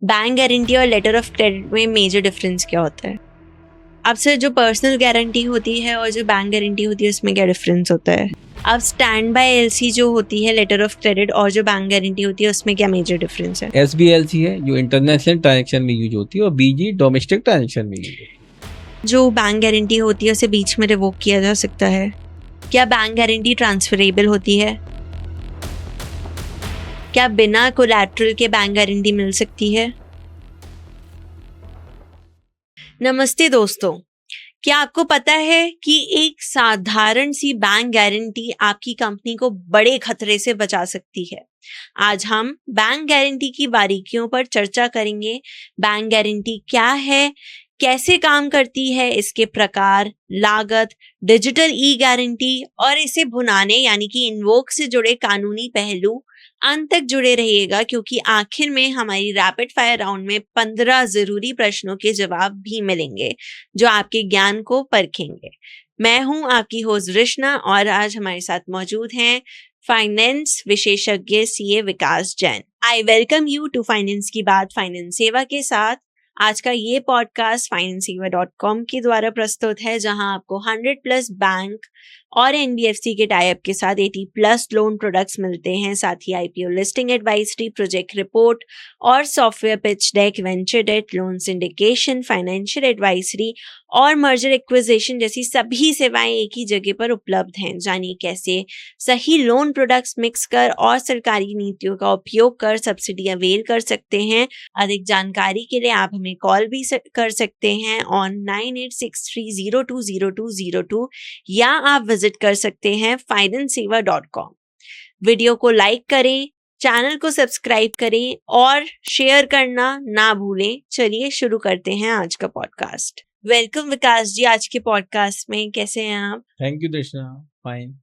Bank guarantee और letter of credit में major difference क्या होता है? अब सर जो पर्सनल गारंटी होती है और जो बैंक गारंटी होती है उसमें क्या डिफरेंस होता है? अब स्टैंड बाय एलसी जो होती है लेटर ऑफ क्रेडिट और जो बैंक गारंटी होती है उसमें क्या मेजर डिफरेंस है? SBLC है जो इंटरनेशनल ट्रांजेक्शन में यूज होती है और BG डोमेस्टिक ट्रांजेक्शन में यूज होती है। जो बैंक गारंटी होती है उसे बीच में रिवोक किया जा सकता है। क्या बैंक गारंटी ट्रांसफरेबल होती है? क्या बिना कोलैटरल के बैंक गारंटी मिल सकती है? नमस्ते दोस्तों, क्या आपको पता है कि एक साधारण सी बैंक गारंटी आपकी कंपनी को बड़े खतरे से बचा सकती है? आज हम बैंक गारंटी की बारीकियों पर चर्चा करेंगे। बैंक गारंटी क्या है, कैसे काम करती है, इसके प्रकार, लागत, डिजिटल ई गारंटी और इसे भुनाने यानी कि इन्वोक से जुड़े कानूनी पहलू। अंत तक जुड़े रहिएगा क्योंकि आखिर में हमारी रैपिड फायर राउंड में 15 जरूरी प्रश्नों के जवाब भी मिलेंगे जो आपके ज्ञान को परखेंगे। मैं हूं आपकी होस्ट रिश्ना और आज हमारे साथ मौजूद हैं फाइनेंस विशेषज्ञ CA Vikas Jain. I welcome you to finance की बात फाइनेंस सेवा के साथ। आज का ये पॉडकास्ट financesewa.com के द्वारा प्रस्तुत है जहां आपको 100+ बैंक और NBFC के टाइप के साथ 80+ लोन प्रोडक्ट्स मिलते हैं। साथ ही IPO listing advisory, project report और software pitch deck, venture debt, loan syndication, financial advisory और मर्जर एक्विजिशन जैसी सभी सेवाएं एक ही जगह पर उपलब्ध हैं। जानिए कैसे सही लोन प्रोडक्ट्स मिक्स कर और सरकारी नीतियों का उपयोग कर सब्सिडी अवेल कर सकते हैं। अधिक जानकारी के लिए आप हमें कॉल भी कर सकते हैं ऑन 9863020202 या आप विजिट कर सकते हैं financesewa.com। वीडियो को लाइक करें, चैनल को सब्सक्राइब करें और शेयर करना ना भूलें। चलिए शुरू करते हैं आज का पॉडकास्ट। वेलकम विकास जी आज के पॉडकास्ट में, कैसे हैं आप? Thank you Drishna, fine.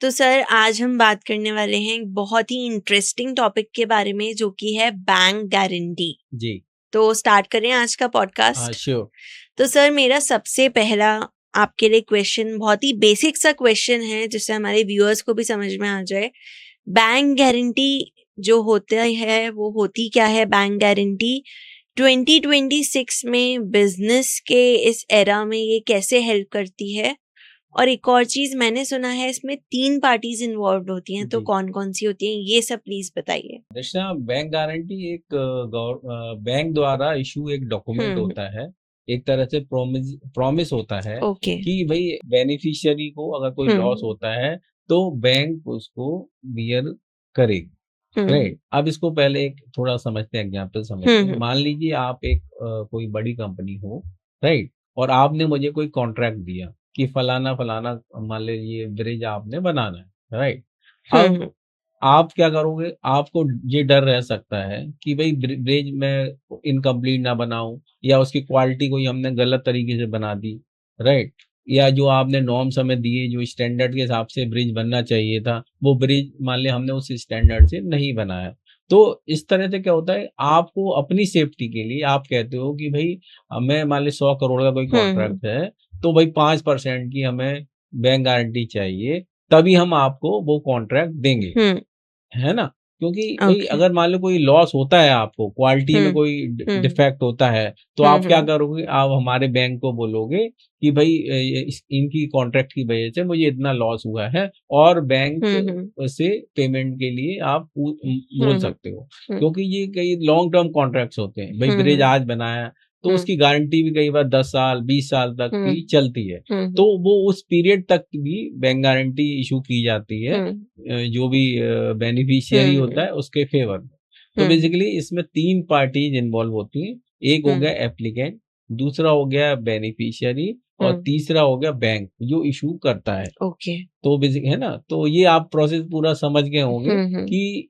तो सर आज हम बात करने वाले हैं एक बहुत ही इंटरेस्टिंग टॉपिक के बारे में जो कि है बैंक गारंटी जी। तो स्टार्ट करें आज का पॉडकास्ट। श्योर। तो सर मेरा सबसे पहला आपके लिए क्वेश्चन बहुत ही बेसिक सा क्वेश्चन है जिससे हमारे व्यूअर्स को भी समझ में आ जाए। बैंक गारंटी जो होता है वो होती क्या है? बैंक गारंटी 2026 में बिजनेस के इस एरा में ये कैसे हेल्प करती है? और एक और चीज मैंने सुना है इसमें 3 पार्टीज इन्वॉल्व होती हैं, तो कौन कौन सी होती हैं ये सब प्लीज बताइए। दृष्णा, बैंक गारंटी एक बैंक द्वारा इशू एक डॉक्यूमेंट होता है, एक तरह से प्रॉमिस होता है ओके। कि भाई बेनिफिशियरी को अगर कोई लॉस होता है तो बैंक उसको बियर करेगी। राइट। अब इसको पहले एक थोड़ा समझते हैं, एग्जाम्पल समझते हैं। मान लीजिए आप एक कोई बड़ी कंपनी हो, राइट, और आपने मुझे कोई कॉन्ट्रैक्ट दिया कि फलाना फलाना मान लीजिए ब्रिज आपने बनाना है, राइट। अब आप क्या करोगे? आपको ये डर रह सकता है कि भाई ब्रिज में इनकम्प्लीट ना बनाऊं या उसकी क्वालिटी कोई हमने गलत तरीके से बना दी, राइट, या जो आपने नॉर्म्स हमें दिए जो स्टैंडर्ड के हिसाब से ब्रिज बनना चाहिए था वो ब्रिज मान लिया हमने उस स्टैंडर्ड से नहीं बनाया। तो इस तरह से क्या होता है, आपको अपनी सेफ्टी के लिए आप कहते हो कि भाई हमें मान ली 100 करोड़ का कोई कॉन्ट्रैक्ट है तो भाई 5% की हमें बैंक गारंटी चाहिए, तभी हम आपको वो कॉन्ट्रैक्ट देंगे, है ना? क्योंकि भाई अगर मान लो कोई लॉस होता है, आपको क्वालिटी में कोई डिफेक्ट होता है तो आप क्या करोगे? आप हमारे बैंक को बोलोगे कि भाई इनकी कॉन्ट्रैक्ट की वजह से मुझे इतना लॉस हुआ है, और बैंक से पेमेंट के लिए आप बोल सकते हो, क्योंकि ये कई लॉन्ग टर्म कॉन्ट्रैक्ट्स होते हैं। भाई ब्रिज आज बनाया तो उसकी गारंटी भी कई बार 10 साल 20 साल तक की चलती है, तो वो उस पीरियड तक भी बैंक गारंटी इशू की जाती है जो भी बेनिफिशियरी होता है उसके फेवर में। तो बेसिकली इसमें 3 पार्टीज इन्वॉल्व होती हैं। एक हो गया एप्लीकेंट, दूसरा हो गया बेनिफिशियरी और तीसरा हो गया बैंक जो इशू करता है। ओके। तो बेसिक है ना, तो ये आप प्रोसेस पूरा समझ गए होंगे कि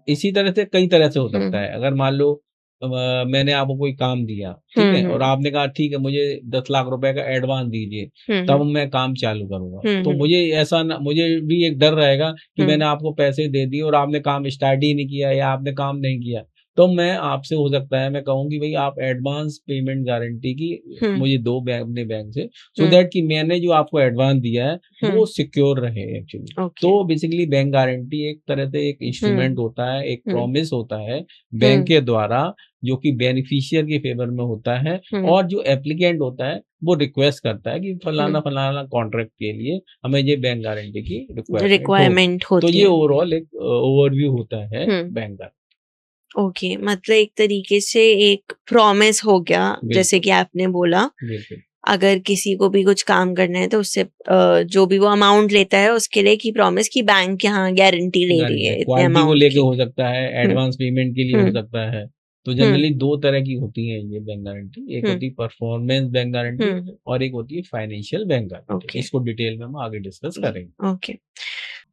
इसी तरह से कई तरह से हो सकता है। अगर मान लो मैंने आपको कोई काम दिया, ठीक है, और आपने कहा ठीक है मुझे 10 लाख रुपए का एडवांस दीजिए तब मैं काम चालू करूंगा, तो मुझे ऐसा ना, मुझे भी एक डर रहेगा कि मैंने आपको पैसे दे दिए और आपने काम स्टार्ट ही नहीं किया या आपने काम नहीं किया, तो मैं आपसे हो सकता है मैं कहूँ कि भाई आप एडवांस पेमेंट गारंटी की मुझे दो अपने बैंक से, सो दैट कि मैंने जो आपको एडवांस दिया है वो सिक्योर रहे एक्चुअली। तो बेसिकली बैंक गारंटी एक तरह से एक इंस्ट्रूमेंट होता है, एक प्रॉमिस होता है बैंक के द्वारा, जो कि बेनिफिशियर के फेवर में होता है, और जो एप्लीकेंट होता है वो रिक्वेस्ट करता है कि फलाना फलाना कॉन्ट्रैक्ट के लिए हमें ये बैंक गारंटी की रिक्वायरमेंट होती है। तो ये ओवरऑल एक ओवरव्यू होता है बैंक गारंटी। ओके, मतलब एक तरीके से एक प्रॉमिस हो गया, जैसे कि आपने बोला। अगर किसी को भी कुछ काम करना है तो उससे जो भी वो अमाउंट लेता है उसके लिए की प्रॉमिस की बैंक यहाँ गारंटी ले रही है इतने अमाउंट को लेके हो सकता है, एडवांस पेमेंट के लिए हो सकता है। तो जनरली दो तरह की होती है ये बैंक गारंटी, एक होती है परफॉर्मेंस बैंक गारंटी और एक होती है फाइनेंशियल बैंक गारंटी। इसको डिटेल में हम आगे डिस्कस करेंगे। ओके।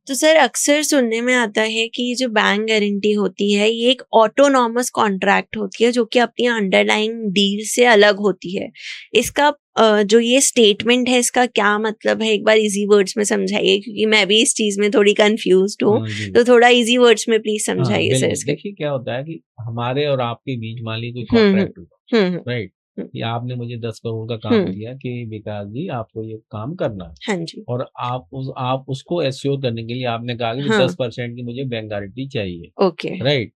तो सर अक्सर सुनने में आता है कि ये जो बैंक गारंटी होती है ये एक ऑटोनॉमस कॉन्ट्रैक्ट होती है जो कि अपनी अंडरलाइंग डील से अलग होती है। इसका जो ये स्टेटमेंट है इसका क्या मतलब है, एक बार इजी वर्ड्स में समझाइए, क्योंकि मैं भी इस चीज में थोड़ी कंफ्यूज्ड हूँ। तो थोड़ा इजी वर्ड्स में प्लीज समझाइए सर इसका। देखिए क्या होता है कि हमारे और आपके बीच मान लीजिए कोई कॉन्ट्रैक्ट हुआ, राइट, या आपने मुझे 10 करोड़ का काम दिया कि विकास जी आपको ये काम करना है। हाँ जी। और आप उसको एश्योर करने के लिए आपने कहा कि 10% की मुझे बैंक गारंटी चाहिए। ओके। राइट।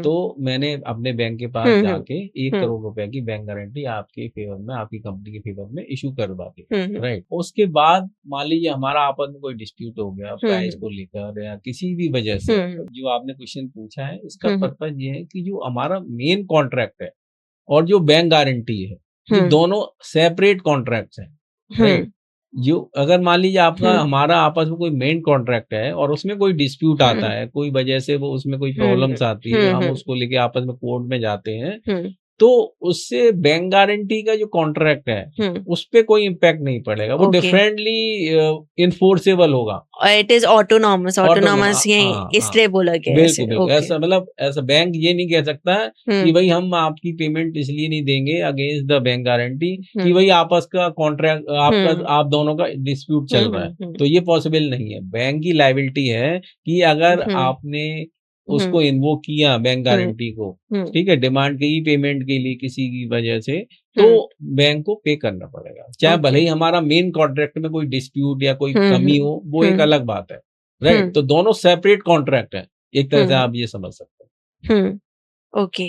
तो मैंने अपने बैंक के पास जाके 1 करोड़ रुपए की बैंक गारंटी आपके फेवर में, आपकी कंपनी के फेवर में इशू करवा दी। राइट। उसके बाद मान लीजिए हमारा आपस में कोई डिस्प्यूट हो गया प्राइस को लेकर या किसी भी वजह से, जो आपने क्वेश्चन पूछा है इसका पर्पज ये है कि जो हमारा मेन कॉन्ट्रैक्ट है और जो बैंक गारंटी है, ये दोनों सेपरेट कॉन्ट्रैक्ट्स हैं। राइट। जो अगर मान लीजिए आपका हमारा आपस में कोई मेन कॉन्ट्रैक्ट है और उसमें कोई डिस्प्यूट आता है, कोई वजह से वो उसमें कोई प्रॉब्लम्स आती है, हम उसको लेके आपस में कोर्ट में जाते हैं, तो उससे बैंक गारंटी का जो कॉन्ट्रैक्ट है उस पे कोई इम्पैक्ट नहीं पड़ेगा, वो डिफरेंटली इन्फोर्सेबल होगा। इट इज ऑटोनॉमस ये इसलिए बोला गया है। बिल्कुल ऐसा, मतलब ऐसा बैंक ये नहीं कह सकता कि भाई हम आपकी पेमेंट इसलिए नहीं देंगे अगेंस्ट द बैंक गारंटी कि भाई आपस का कॉन्ट्रैक्ट आप दोनों का डिस्प्यूट चल रहा है, तो ये पॉसिबल नहीं है। बैंक की लायबिलिटी है कि अगर आपने उसको इन्वोक किया बैंक गारंटी को, ठीक है, डिमांड की पेमेंट के लिए किसी की वजह से, तो बैंक को पे करना पड़ेगा, चाहे भले ही हमारा मेन कॉन्ट्रैक्ट में कोई डिस्प्यूट या कोई कमी हो, वो एक अलग बात है। राइट। तो दोनों सेपरेट कॉन्ट्रैक्ट है, एक तरह से आप ये समझ सकते हैं। ओके,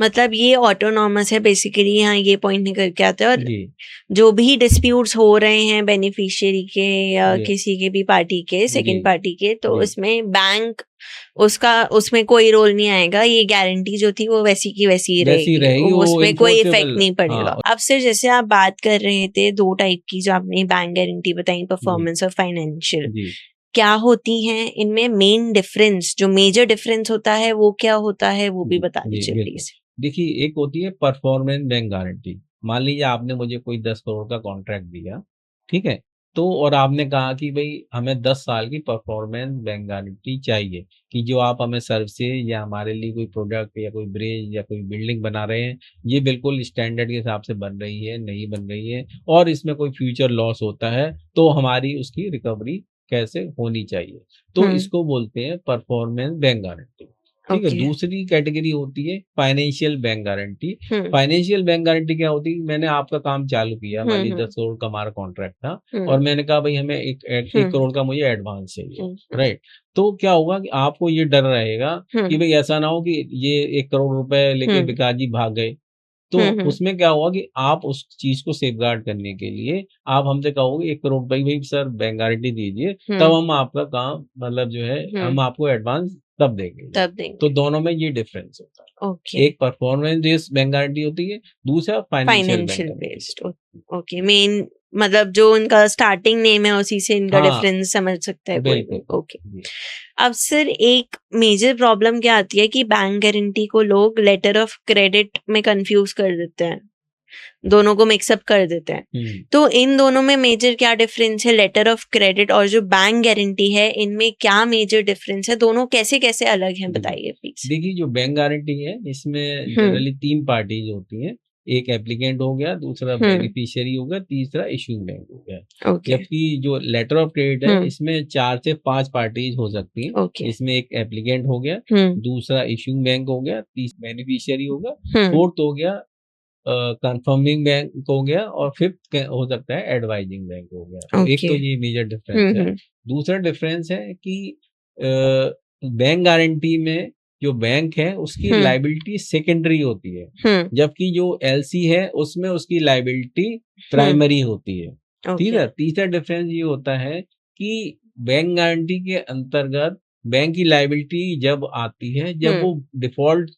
मतलब ये ऑटोनॉमस है बेसिकली, यहाँ ये पॉइंट निकल के आता है। और जो भी डिस्प्यूट्स हो रहे हैं बेनिफिशियरी के या किसी के भी पार्टी के, सेकंड पार्टी के, तो इसमें बैंक उसमें कोई रोल नहीं आएगा। ये गारंटी जो थी वो वैसी की वैसी ही रहेगी, उसमें कोई इफेक्ट नहीं पड़ेगा। अब सिर्फ जैसे आप बात कर रहे थे दो टाइप की जो आपने बैंक गारंटी बताई, परफॉर्मेंस और फाइनेंशियल, क्या होती हैं इनमें मेन डिफरेंस, जो मेजर डिफरेंस होता है वो क्या होता है, वो भी बता दीजिए प्लीज। देखिए, एक होती है परफॉर्मेंस बैंक गारंटी। मान लीजिए आपने मुझे कोई 10 करोड़ का कॉन्ट्रैक्ट दिया, ठीक है, तो और आपने कहा कि भाई हमें 10 साल की परफॉर्मेंस बैंक गारंटी चाहिए कि जो आप हमें सर्विसेज या हमारे लिए कोई प्रोडक्ट या कोई ब्रिज या कोई बिल्डिंग बना रहे हैं, ये बिल्कुल स्टैंडर्ड के हिसाब से बन रही है, नहीं बन रही है, और इसमें कोई फ्यूचर लॉस होता है तो हमारी उसकी रिकवरी कैसे होनी चाहिए, तो इसको बोलते हैं परफॉर्मेंस बैंक गारंटी। ठीक है। दूसरी कैटेगरी होती है financial bank guarantee. Financial bank guarantee क्या होती है, मैंने आपका काम चालू किया, मान लीजिए 10 करोड़ का हमारा कॉन्ट्रैक्ट था, और मैंने कहा भाई हमें एक करोड़ का मुझे एडवांस चाहिए। राइट। तो क्या होगा कि आपको ये डर रहेगा कि भाई ऐसा ना हो कि ये 1 करोड़ रुपए लेके विकास जी भाग गए, तो उसमें क्या हुआ कि आप उस चीज को सेफगार्ड करने के लिए आप हमसे कहोगे 1 करोड़ भाई सर बैंक गारंटी दीजिए, तब हम आपका काम, मतलब जो है हम आपको एडवांस तब देंगे। तो दोनों में ये डिफरेंस होता है। एक परफॉर्मेंस बेस्ड बैंक गारंटी होती है, दूसरा फाइनेंशियल बेस्ड। ओके, मेन मतलब जो उनका स्टार्टिंग नेम है उसी से इनका डिफरेंस समझ सकता है कोई भी। ओके। अब सर एक मेजर प्रॉब्लम क्या आती है कि बैंक गारंटी को लोग लेटर ऑफ क्रेडिट में कंफ्यूज कर देते हैं, दोनों को मिक्सअप कर देते हैं। तो इन दोनों में मेजर क्या डिफरेंस है, लेटर ऑफ क्रेडिट और जो बैंक गारंटी है, इनमें क्या मेजर डिफरेंस है, दोनों कैसे कैसे अलग हैं, बताइए प्लीज। देखिए, जो बैंक गारंटी है इसमें जनरली 3 पार्टीज होती हैं, एक एप्लीकेंट हो गया, दूसरा बेनिफिशियरी हो गया, तीसरा इशूइंग बैंक हो गया। ओके जबकि जो लेटर ऑफ क्रेडिट है इसमें 4 से 5 पार्टीज हो सकती हैं। ओके इसमें एक एप्लीकेंट हो गया, दूसरा इशूइंग बैंक हो गया, तीसरा बेनिफिशियरी होगा, फोर्थ हो गया कंफर्मिंग बैंक हो गया, और फिफ्थ हो सकता है एडवाइजिंग बैंक हो गया। तो एक तो ओके ये मेजर डिफरेंस है। दूसरा डिफरेंस है कि बैंक गारंटी में जो बैंक है उसकी लाइबिलिटी सेकेंडरी होती है, जबकि जो एलसी है उसमें उसकी लाइबिलिटी प्राइमरी होती है। ठीक है। तीसरा डिफरेंस ये होता है कि बैंक गारंटी के अंतर्गत बैंक की लाइबिलिटी जब आती है जब वो डिफॉल्ट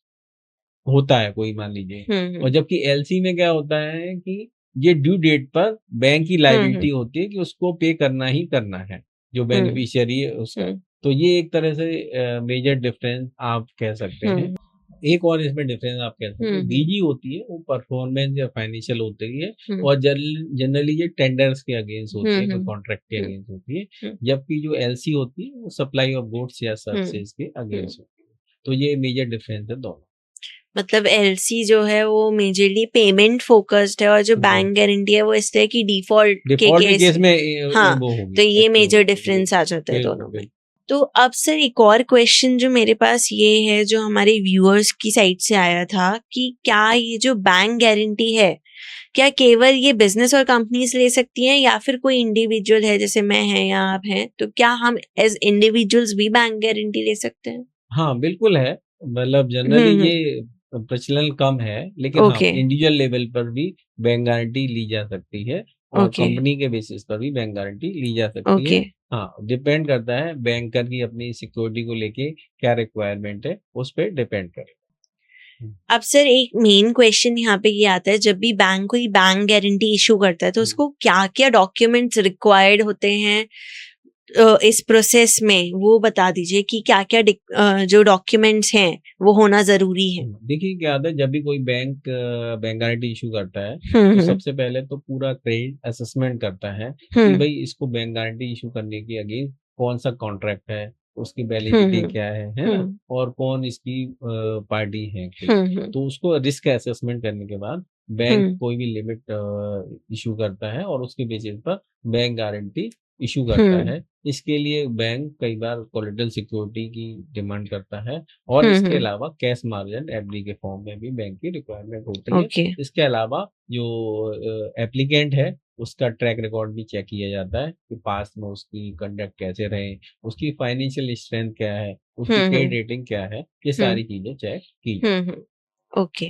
होता है कोई, मान लीजिए, और जबकि एलसी में क्या होता है कि ये ड्यू डेट पर बैंक की लाइबिलिटी होती है कि उसको पे करना ही करना है, जो बेनिफिशियरी है उसका। तो ये एक तरह से मेजर डिफरेंस आप कह सकते हैं। एक और इसमें डिफरेंस आप कह सकते हैं, डीजी होती है वो परफॉर्मेंस या फाइनेंशियल होती है, और जनरली ये टेंडर्स के अगेंस्ट होती है, कोई कॉन्ट्रैक्ट के अगेंस्ट होती है, जबकि जो एलसी होती है वो सप्लाई ऑफ गुड्स या सर्विसेज के अगेंस्ट होती है। तो ये मेजर डिफरेंस है दोनों। मतलब एलसी जो है वो मेजरली पेमेंट फोकस्ड है, और जो बैंक गारंटी है वो इस तरह की डिफॉल्ट के केस में हाँ, वो होगी। तो ये मेजर डिफरेंस आ जाता है दोनों में। तो अब सर एक और क्वेश्चन जो मेरे पास ये है, जो हमारे व्यूअर्स की साइड से आया था, कि क्या ये जो बैंक गारंटी है, क्या केवल ये बिजनेस और कंपनीज ले सकती हैं, या फिर कोई इंडिविजुअल है जैसे मैं है या आप हैं, तो क्या हम एज इंडिविजुअल्स भी बैंक गारंटी ले सकते हैं? हाँ बिल्कुल है, मतलब जनरली ये प्रचलन कम है, लेकिन हाँ इंडिविजुअल लेवल पर भी बैंक गारंटी ली जा सकती है, और कंपनी के बेसिस पर भी बैंक गारंटी ली जा सकती है। हाँ, डिपेंड करता है बैंकर की अपनी सिक्योरिटी को लेके क्या रिक्वायरमेंट है, उस पर डिपेंड करेगा। अब सर एक मेन क्वेश्चन यहाँ पे ये आता है, जब भी बैंक कोई बैंक गारंटी इशू करता है तो उसको क्या क्या डॉक्यूमेंट्स रिक्वायर्ड होते हैं इस प्रोसेस में, वो बता दीजिए कि क्या क्या जो डॉक्यूमेंट्स हैं वो होना जरूरी है। देखिए क्या होता है, जब भी कोई बैंक गारंटी इशू करता है तो सबसे पहले तो पूरा क्रेडिट असेसमेंट करता है कि भाई इसको बैंक गारंटी इशू करने के अगेंस्ट कौन सा कॉन्ट्रैक्ट है, उसकी वैलिडिटी क्या है ना, और कौन इसकी पार्टी है। तो उसको रिस्क असेसमेंट करने के बाद बैंक कोई भी लिमिट इशू करता है, और उसके बेसिस पर बैंक गारंटी इशू करता है। इसके लिए बैंक कई बार कोलेटरल सिक्योरिटी की डिमांड करता है, और इसके अलावा कैश मार्जिन एफडी के फॉर्म में भी बैंक की रिक्वायरमेंट होती है। इसके अलावा जो एप्लीकेंट है उसका ट्रैक रिकॉर्ड भी चेक किया जाता है कि पास्ट में उसकी कंडक्ट कैसे रहे, उसकी फाइनेंशियल स्ट्रेंथ क्या है, उसकी क्रेडिट रेटिंग क्या है, ये सारी चीजें चेक की। ओके,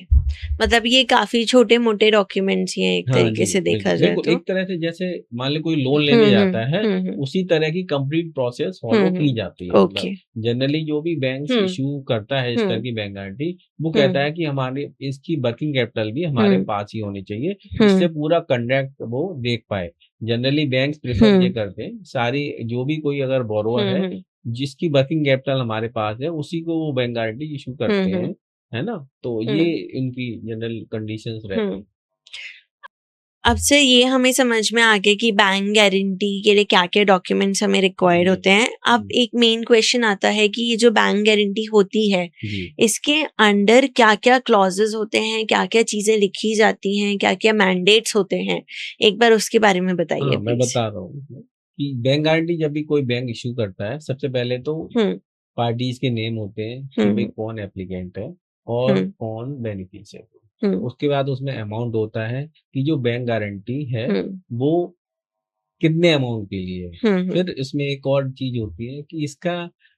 मतलब ये काफी छोटे मोटे डॉक्यूमेंट्स हैं एक तरीके से देखा जाए तो। एक तरह से जैसे मान लो कोई लोन लेने जाता है, उसी तरह की कंप्लीट प्रोसेस फॉलो की जाती है। जनरली जो भी बैंक इशू करता है इस तरह की बैंक गारंटी, वो कहता है कि हमारे इसकी वर्किंग कैपिटल भी हमारे पास ही होनी चाहिए, जिससे पूरा कंडक्ट वो देख पाए। जनरली बैंक प्रेफर ये करते हैं, सारी जो भी कोई अगर बोरोअर है जिसकी वर्किंग कैपिटल हमारे पास है उसी को वो बैंक गारंटी इशू करते हैं, है ना। तो ये इनकी जनरल कंडीशंस रहती हैं। अब से ये हमें समझ में आ गया कि बैंक गारंटी के लिए क्या क्या डॉक्यूमेंट्स हमें रिक्वायर्ड होते हैं। अब एक मेन क्वेश्चन आता है कि ये जो बैंक गारंटी होती है इसके अंडर क्या क्या क्लॉजेस होते हैं, क्या क्या चीजें लिखी जाती हैं, क्या क्या मैंडेट्स होते हैं, एक बार उसके बारे में बताइए। मैं बता रहा हूँ कि बैंक गारंटी जब भी कोई बैंक इशू करता है, सबसे पहले तो पार्टीज के नेम होते हैं कि भाई कौन एप्लीकेंट है और कौन बेनिफिशियरी। उसके बाद उसमें अमाउंट होता है कि जो बैंक गारंटी है वो कितने अमाउंट के लिए है। फिर इसमें एक और चीज होती है कि इसका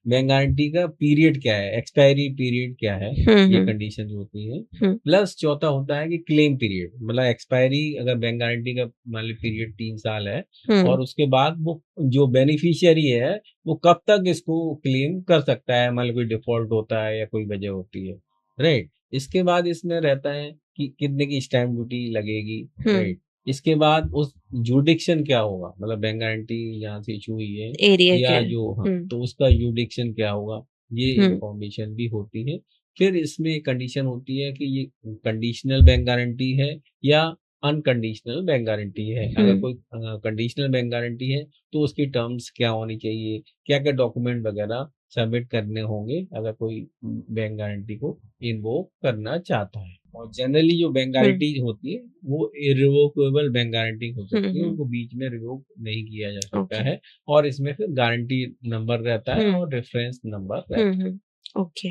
बैंक गारंटी का पीरियड क्या है, एक्सपायरी पीरियड क्या है, ये कंडीशन होती है। प्लस चौथा होता है कि क्लेम पीरियड, मतलब एक्सपायरी अगर बैंक गारंटी का मान ली पीरियड 3 साल है, और उसके बाद वो जो बेनिफिशियरी है वो कब तक इसको क्लेम कर सकता है, मान लो कोई डिफॉल्ट होता है या कोई वजह होती है, राइट। इसके बाद इसमें रहता है कि कितने की स्टैम्प ड्यूटी लगेगी, राइट। इसके बाद उस जुडिक्शन क्या होगा, मतलब बैंक गारंटी यहाँ से इशू हुई है एरिया या जो तो उसका जुडिक्शन क्या होगा, ये इंफॉर्मेशन भी होती है। फिर इसमें कंडीशन होती है कि ये कंडीशनल बैंक गारंटी है या अनकंडीशनल बैंक गारंटी है। अगर कोई कंडीशनल बैंक गारंटी है तो उसकी टर्म्स क्या होनी चाहिए, क्या क्या डॉक्यूमेंट वगैरह सबमिट करने होंगे अगर कोई बैंक गारंटी को इन्वोक करना चाहता है। और जनरली जो बैंक गारंटी होती है वो इरिवोकेबल बैंक गारंटी हो सकती है, उनको बीच में रिवोक नहीं किया जा सकता है। और इसमें फिर गारंटी नंबर रहता है और रेफरेंस नंबर रहता है। ओके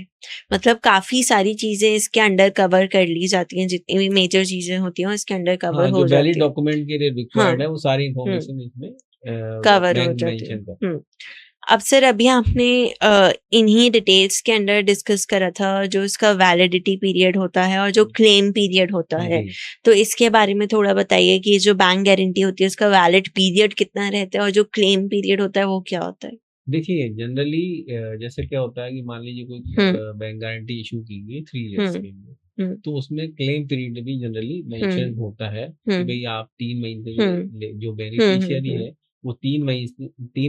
मतलब काफी सारी चीजें इसके अंडर कवर कर ली जाती हैं, जितनी भी मेजर चीजें होती हैं इसके अंडर कवर हो जो जाती वैलिड है, डॉक्यूमेंट के लिए रिक्वायर्ड है वो सारी इंफॉर्मेशन इसमें कवर हो बैंक जाती मेंशन करता है। है। अब सर अभी आपने इन्हीं डिटेल्स के अंडर डिस्कस करा था जो इसका वैलिडिटी पीरियड होता है और जो क्लेम पीरियड होता है, जी। तो इसके बारे में थोड़ा बताइए कि जो बैंक गारंटी होती है उसका वैलिड पीरियड कितना रहता है और जो क्लेम पीरियड होता है वो क्या होता है? देखिए जनरली जैसे क्या होता है कि मान लीजिए कोई बैंक गारंटी इशू की गई 3 इयर्स के लिए, तो उसमें क्लेम पीरियड भी जनरली मेंशन होता है कि भाई आप 3 महीने जो बेनिफिशियरी है वो 3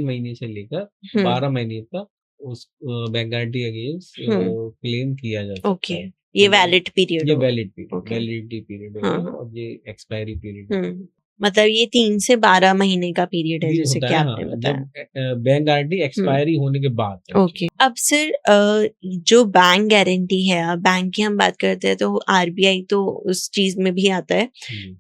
महीने से लेकर 12 महीने तक उस बैंक गारंटी अगेंस्ट क्लेम किया जा सकता ओके, है। ये तो वैलिड पीरियड ये होगा। Valid period okay, validity period हाँ, होगा हाँ। और ये एक्सपायरी पीरियड मतलब ये 3 से 12 महीने का पीरियड है भी जैसे होता कि है। आपने हाँ, बताया। जब बैंक गारंटी एक्सपायरी होने के बाद ओके, अब सर जो बैंक गारंटी है, बैंक की हम बात करते हैं तो आरबीआई तो उस चीज में भी आता है,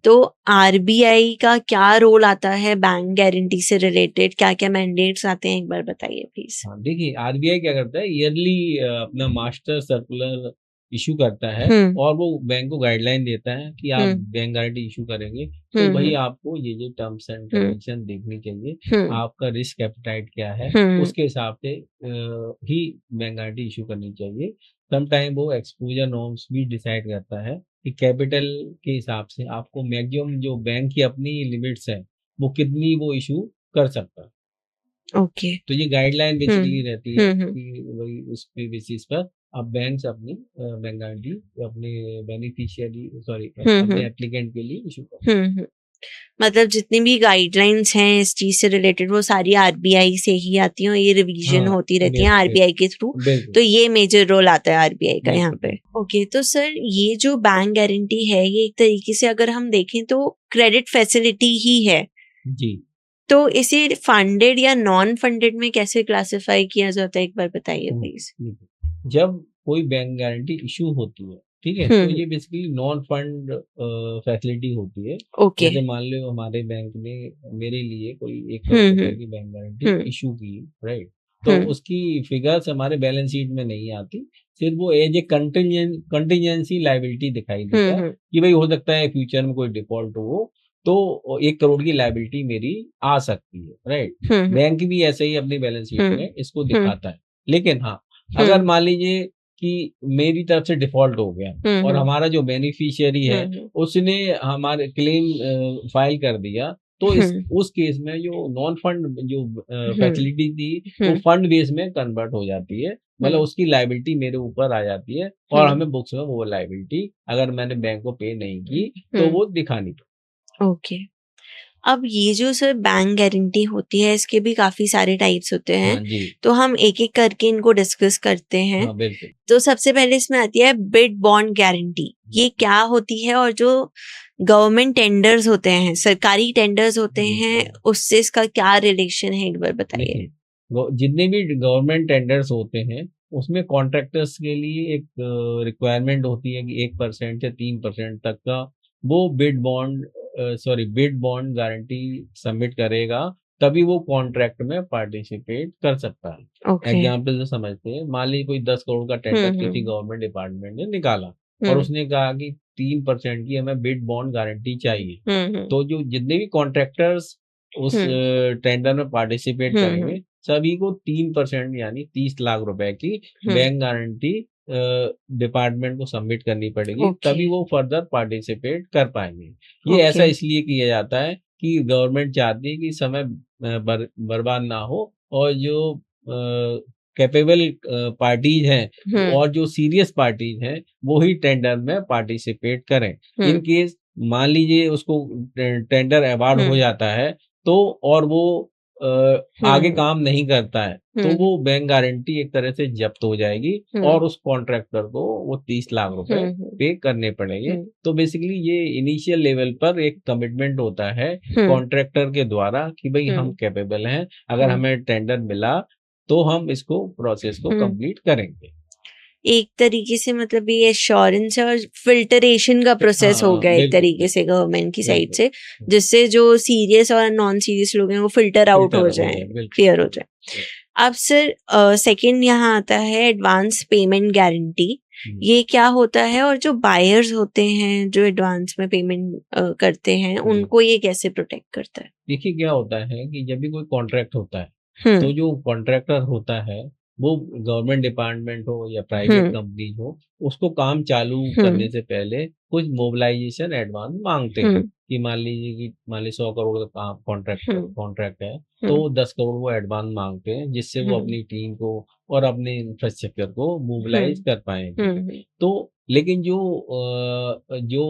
तो आरबीआई का क्या रोल आता है बैंक गारंटी से रिलेटेड, क्या क्या मैंडेट्स आते हैं, एक बार बताइए प्लीज। हाँ देखिए आरबीआई क्या करता है ईयरली अपना मास्टर सर्कुलर इशू करता है और वो बैंक को गाइडलाइन देता है कि आप बैंक गारंटी इशू करेंगे तो भाई आपको ये टर्म्स एंड कंडीशन देखनी चाहिए, आपका रिस्क एपेटाइट क्या है, उसके हिसाब से ही बैंक गारंटी इशू करनी चाहिए। समटाइम वो एक्सपोजर नॉर्म्स भी डिसाइड करता है कि कैपिटल के हिसाब से आपको मैक्सिमम जो बैंक की अपनी लिमिट्स है वो कितनी वो इशू कर सकता है। ओके, तो ये गाइडलाइन बेसिकली रहती है कि वही उसके बेसिस पर अब बैंक्स अपनी बैंक गारंटी अपने बेनिफिशियरी सॉरी अपने एप्लीकेंट के लिए इशू कर। मतलब जितनी भी गाइडलाइंस हैं इस चीज से रिलेटेड वो सारी आरबीआई से ही आती हैं और ये रिवीजन हाँ, होती रहती है आरबीआई के थ्रू, तो ये मेजर रोल आता है आरबीआई का यहाँ पे। ओके, तो सर ये जो बैंक गारंटी है ये एक तरीके से अगर हम देखें तो क्रेडिट फैसिलिटी ही है जी। तो इसे फंडेड या नॉन फंडेड में कैसे क्लासिफाई किया जाता है, एक बार बताइए प्लीज। जब कोई बैंक गारंटी इशू होती है ठीक है तो ये बेसिकली नॉन फंड फैसिलिटी होती है। ओके, जैसे मान लो हमारे बैंक ने मेरे लिए कोई 1 करोड़ रुपए की बैंक गारंटी इशू की, राइट, तो उसकी फिगर्स हमारे बैलेंस शीट में नहीं आती, सिर्फ वो एज ए कंटिजेंसी लायबिलिटी दिखाई देता है कि भाई हो सकता है फ्यूचर में कोई डिफॉल्ट हो तो 1 करोड़ की लायबिलिटी मेरी आ सकती है, राइट। बैंक भी ऐसे ही अपनी बैलेंस शीट में इसको दिखाता है। लेकिन हाँ अगर मान लीजिए कि मेरी तरफ से डिफॉल्ट हो गया और हमारा जो बेनिफिशियरी है उसने हमारे क्लेम फाइल कर दिया तो उस केस में जो नॉन फंड जो फैसिलिटी थी वो फंड बेस में कन्वर्ट हो जाती है, मतलब उसकी लायबिलिटी मेरे ऊपर आ जाती है और हमें बुक्स में वो लायबिलिटी अगर मैंने बैंक को पे नहीं की तो वो दिखानी पड़ती। ओके, अब ये जो सर बैंक गारंटी होती है इसके भी काफी सारे टाइप्स होते हैं, तो हम एक एक करके इनको डिस्कस करते हैं। बिल्कुल। तो सबसे पहले इसमें आती है बिड बॉन्ड गारंटी, ये क्या होती है और जो गवर्नमेंट टेंडर्स होते हैं, सरकारी टेंडर्स होते हैं, उससे इसका क्या रिलेशन है, एक बार बताइए। जितने भी गवर्नमेंट टेंडर्स होते हैं उसमें कॉन्ट्रैक्टर्स के लिए एक रिक्वायरमेंट होती है कि 1% से 3% तक का वो बिड बॉन्ड गारंटी सबमिट करेगा तभी वो कॉन्ट्रैक्ट में पार्टिसिपेट कर सकता है। एग्जाम्पल से समझते हैं, मान लीजिए कोई 10 करोड़ का टेंडर किसी गवर्नमेंट डिपार्टमेंट ने निकाला और उसने कहा कि 3% की हमें बिड बॉन्ड गारंटी चाहिए, तो जो जितने भी कॉन्ट्रैक्टर्स उस टेंडर में पार्टिसिपेट करेंगे सभी को 3% यानी 30 लाख रुपए की बैंक गारंटी डिपार्टमेंट को सबमिट करनी पड़ेगी, तभी वो फर्दर पार्टिसिपेट कर पाएंगे। ये ऐसा इसलिए किया जाता है कि गवर्नमेंट चाहती है कि समय बर्बाद ना हो और जो कैपेबल पार्टीज हैं और जो सीरियस पार्टीज हैं वो ही टेंडर में पार्टिसिपेट करें। इन केस मान लीजिए उसको टेंडर अवार्ड हो जाता है तो और वो आगे काम नहीं करता है तो वो बैंक गारंटी एक तरह से जब्त हो जाएगी और उस कॉन्ट्रैक्टर को वो 30 लाख रुपए पे करने पड़ेंगे। तो बेसिकली ये इनिशियल लेवल पर एक कमिटमेंट होता है कॉन्ट्रैक्टर के द्वारा कि भाई हम कैपेबल हैं, अगर हमें टेंडर मिला तो हम इसको प्रोसेस को कंप्लीट करेंगे। एक तरीके से मतलब ये एश्योरेंस और फिल्टरेशन का प्रोसेस हो गया एक तरीके से गवर्नमेंट की साइड से, जिससे जो सीरियस और नॉन सीरियस लोग हैं वो फिल्टर आउट हो जाए, क्लियर हो जाए। अब सर सेकंड यहाँ आता है एडवांस पेमेंट गारंटी। ये क्या होता है और जो बायर्स होते हैं जो एडवांस में पेमेंट करते हैं उनको ये कैसे प्रोटेक्ट करता है? देखिए क्या होता है कि जब भी कोई कॉन्ट्रैक्ट होता है तो जो कॉन्ट्रैक्टर होता है वो गवर्नमेंट डिपार्टमेंट हो या प्राइवेट कंपनी हो, उसको काम चालू करने से पहले कुछ मोबिलाइजेशन एडवांस मांगते हैं कि मान लीजिए 100 करोड़ का काम कॉन्ट्रैक्ट है तो 10 करोड़ वो एडवांस मांगते हैं, जिससे वो अपनी टीम को और अपने इंफ्रास्ट्रक्चर को मोबिलाइज कर पाएंगे। तो लेकिन जो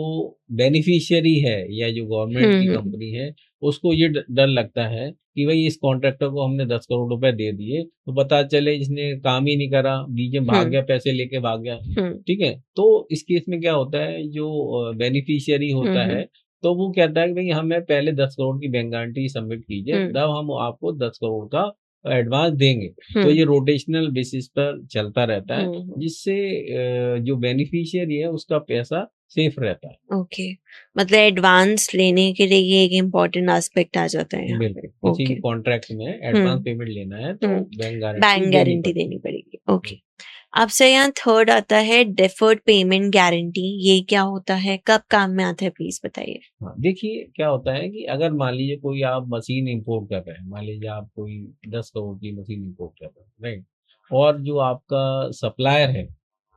बेनिफिशियरी है या जो गवर्नमेंट की कंपनी है उसको ये डर लगता है कि भाई इस कॉन्ट्रैक्टर को हमने 10 करोड़ रुपए दे दिए तो पता चले इसने काम ही नहीं करा, बीच में भाग गया, पैसे लेके भाग गया। ठीक है, तो इस केस में क्या होता है, जो बेनिफिशियरी होता है तो वो कहता है कि भाई हमें पहले 10 करोड़ की बैंक गारंटी सबमिट कीजिए, तब हम आपको 10 करोड़ का एडवांस देंगे। तो ये रोटेशनल बेसिस पर चलता रहता है, जिससे जो बेनिफिशियरी है उसका पैसा सेफ रहता है। ओके, मतलब एडवांस लेने के लिए ये एक इम्पोर्टेंट एस्पेक्ट आ जाता है। बिल्कुल, किसी भी कॉन्ट्रैक्ट में एडवांस पेमेंट लेना है तो बैंक गारंटी देनी पड़ेगी। ओके, अब से यहाँ थर्ड आता है डेफर्ड पेमेंट गारंटी। ये क्या होता है, कब काम में आता है, प्लीज बताइए। देखिए क्या होता है कि अगर मान लीजिए कोई आप मशीन इंपोर्ट कर रहे हैं, मान लीजिए आप कोई 10 करोड़ की मशीन इंपोर्ट कर रहे हैं, राइट, और जो आपका सप्लायर है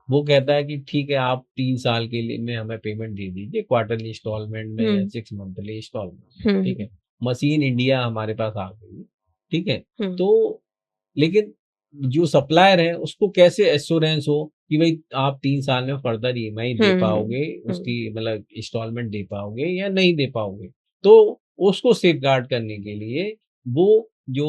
वो कहता है कि ठीक है आप 3 साल के लिए में हमें पेमेंट दे दीजिए, क्वार्टरली इंस्टॉलमेंट में या 6 मंथली इंस्टॉलमेंट। ठीक है, मशीन इंडिया हमारे पास आ गई, ठीक है, तो लेकिन जो सप्लायर है उसको कैसे एश्योरेंस हो कि भाई आप 3 साल में फर्दर ईएमआई दे पाओगे, उसकी मतलब इंस्टॉलमेंट दे पाओगे या नहीं दे पाओगे। तो उसको सेफगार्ड करने के लिए वो जो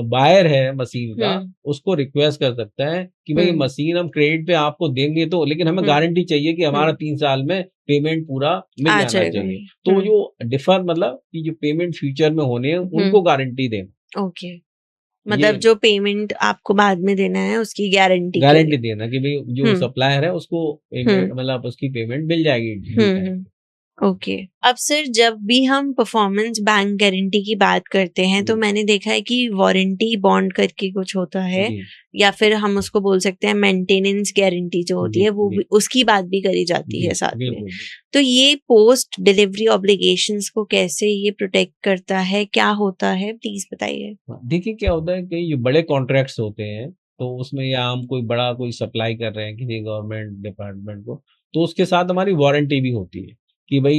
बायर है मशीन का उसको रिक्वेस्ट कर सकता है कि भाई मशीन हम क्रेडिट पे आपको देंगे तो, लेकिन हमें गारंटी चाहिए कि हमारा 3 साल में पेमेंट पूरा मिल जाना चाहिए। तो जो डिफर मतलब कि जो पेमेंट फ्यूचर में होने हैं उनको गारंटी देना। ओके, मतलब जो पेमेंट आपको बाद में देना है उसकी गारंटी देना कि भाई जो सप्लायर है उसको पेमेंट मतलब उसकी पेमेंट मिल जाएगी। ओके, अब सर जब भी हम परफॉर्मेंस बैंक गारंटी की बात करते हैं तो मैंने देखा है कि वारंटी बॉन्ड करके कुछ होता है, या फिर हम उसको बोल सकते हैं मेंटेनेंस गारंटी जो होती है वो भी, उसकी बात भी करी जाती है साथ में। तो ये पोस्ट डिलीवरी ऑब्लिगेशंस को कैसे ये प्रोटेक्ट करता है, क्या होता है, प्लीज बताइए। देखिए क्या होता है कि जो बड़े कॉन्ट्रैक्ट्स होते हैं तो उसमें या हम कोई सप्लाई कर रहे हैं किसी गवर्नमेंट डिपार्टमेंट को, तो उसके साथ हमारी वारंटी भी होती है कि भाई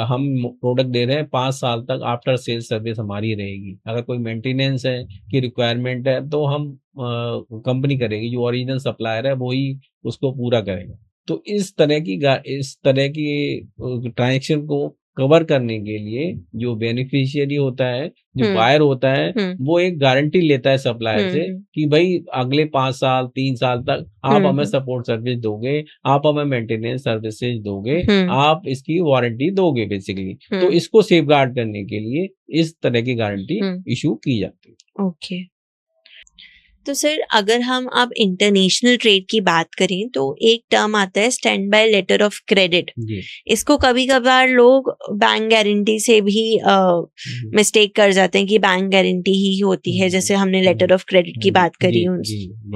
हम प्रोडक्ट दे रहे हैं 5 साल तक आफ्टर सेल्स सर्विस हमारी रहेगी। अगर कोई मेंटेनेंस है की रिक्वायरमेंट है तो हम कंपनी करेगी, जो ओरिजिनल सप्लायर है वही उसको पूरा करेगा। तो इस तरह की ट्रांजेक्शन को कवर करने के लिए जो बेनिफिशियरी होता है, जो बायर होता है, वो एक गारंटी लेता है सप्लायर से कि भाई अगले 5 साल 3 साल तक आप हमें सपोर्ट सर्विस दोगे, आप हमें मेंटेनेंस सर्विसेज दोगे, आप इसकी वारंटी दोगे बेसिकली। तो इसको सेफगार्ड करने के लिए इस तरह की गारंटी इशू की जाती है। ओके, तो सर अगर हम अब इंटरनेशनल ट्रेड की बात करें तो एक टर्म आता है standby letter of credit. इसको कभी कभार लोग बैंक गारंटी से भी मिस्टेक कर जाते हैं कि बैंक गारंटी ही होती है, जैसे हमने लेटर ऑफ क्रेडिट की बात करी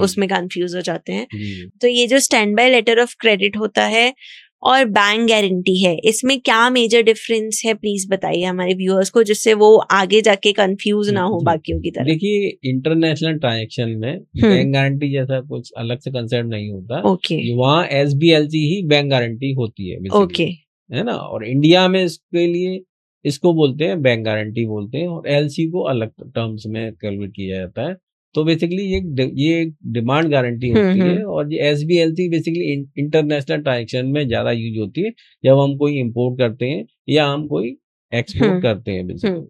उसमें कंफ्यूज हो जाते हैं। तो ये जो standby letter of credit होता है और बैंक गारंटी है, इसमें क्या मेजर डिफरेंस है, प्लीज बताइए हमारे व्यूअर्स को, जिससे वो आगे जाके कंफ्यूज ना हो बाकियों की तरह। देखिए इंटरनेशनल ट्रांजैक्शन में बैंक गारंटी जैसा कुछ अलग से कंसेप्ट नहीं होता। वहाँ SBLC ही बैंक गारंटी होती है है ना, और इंडिया में इसके लिए इसको बोलते हैं बैंक गारंटी बोलते हैं, और LC को अलग टर्म्स में कैलकुलेट किया जाता है। तो बेसिकली ये डिमांड गारंटी होती है, और ये SBLC बेसिकली इंटरनेशनल ट्रांजैक्शन में ज्यादा यूज होती है जब हम कोई इंपोर्ट करते हैं या हम कोई एक्सपोर्ट करते हैं बेसिकली।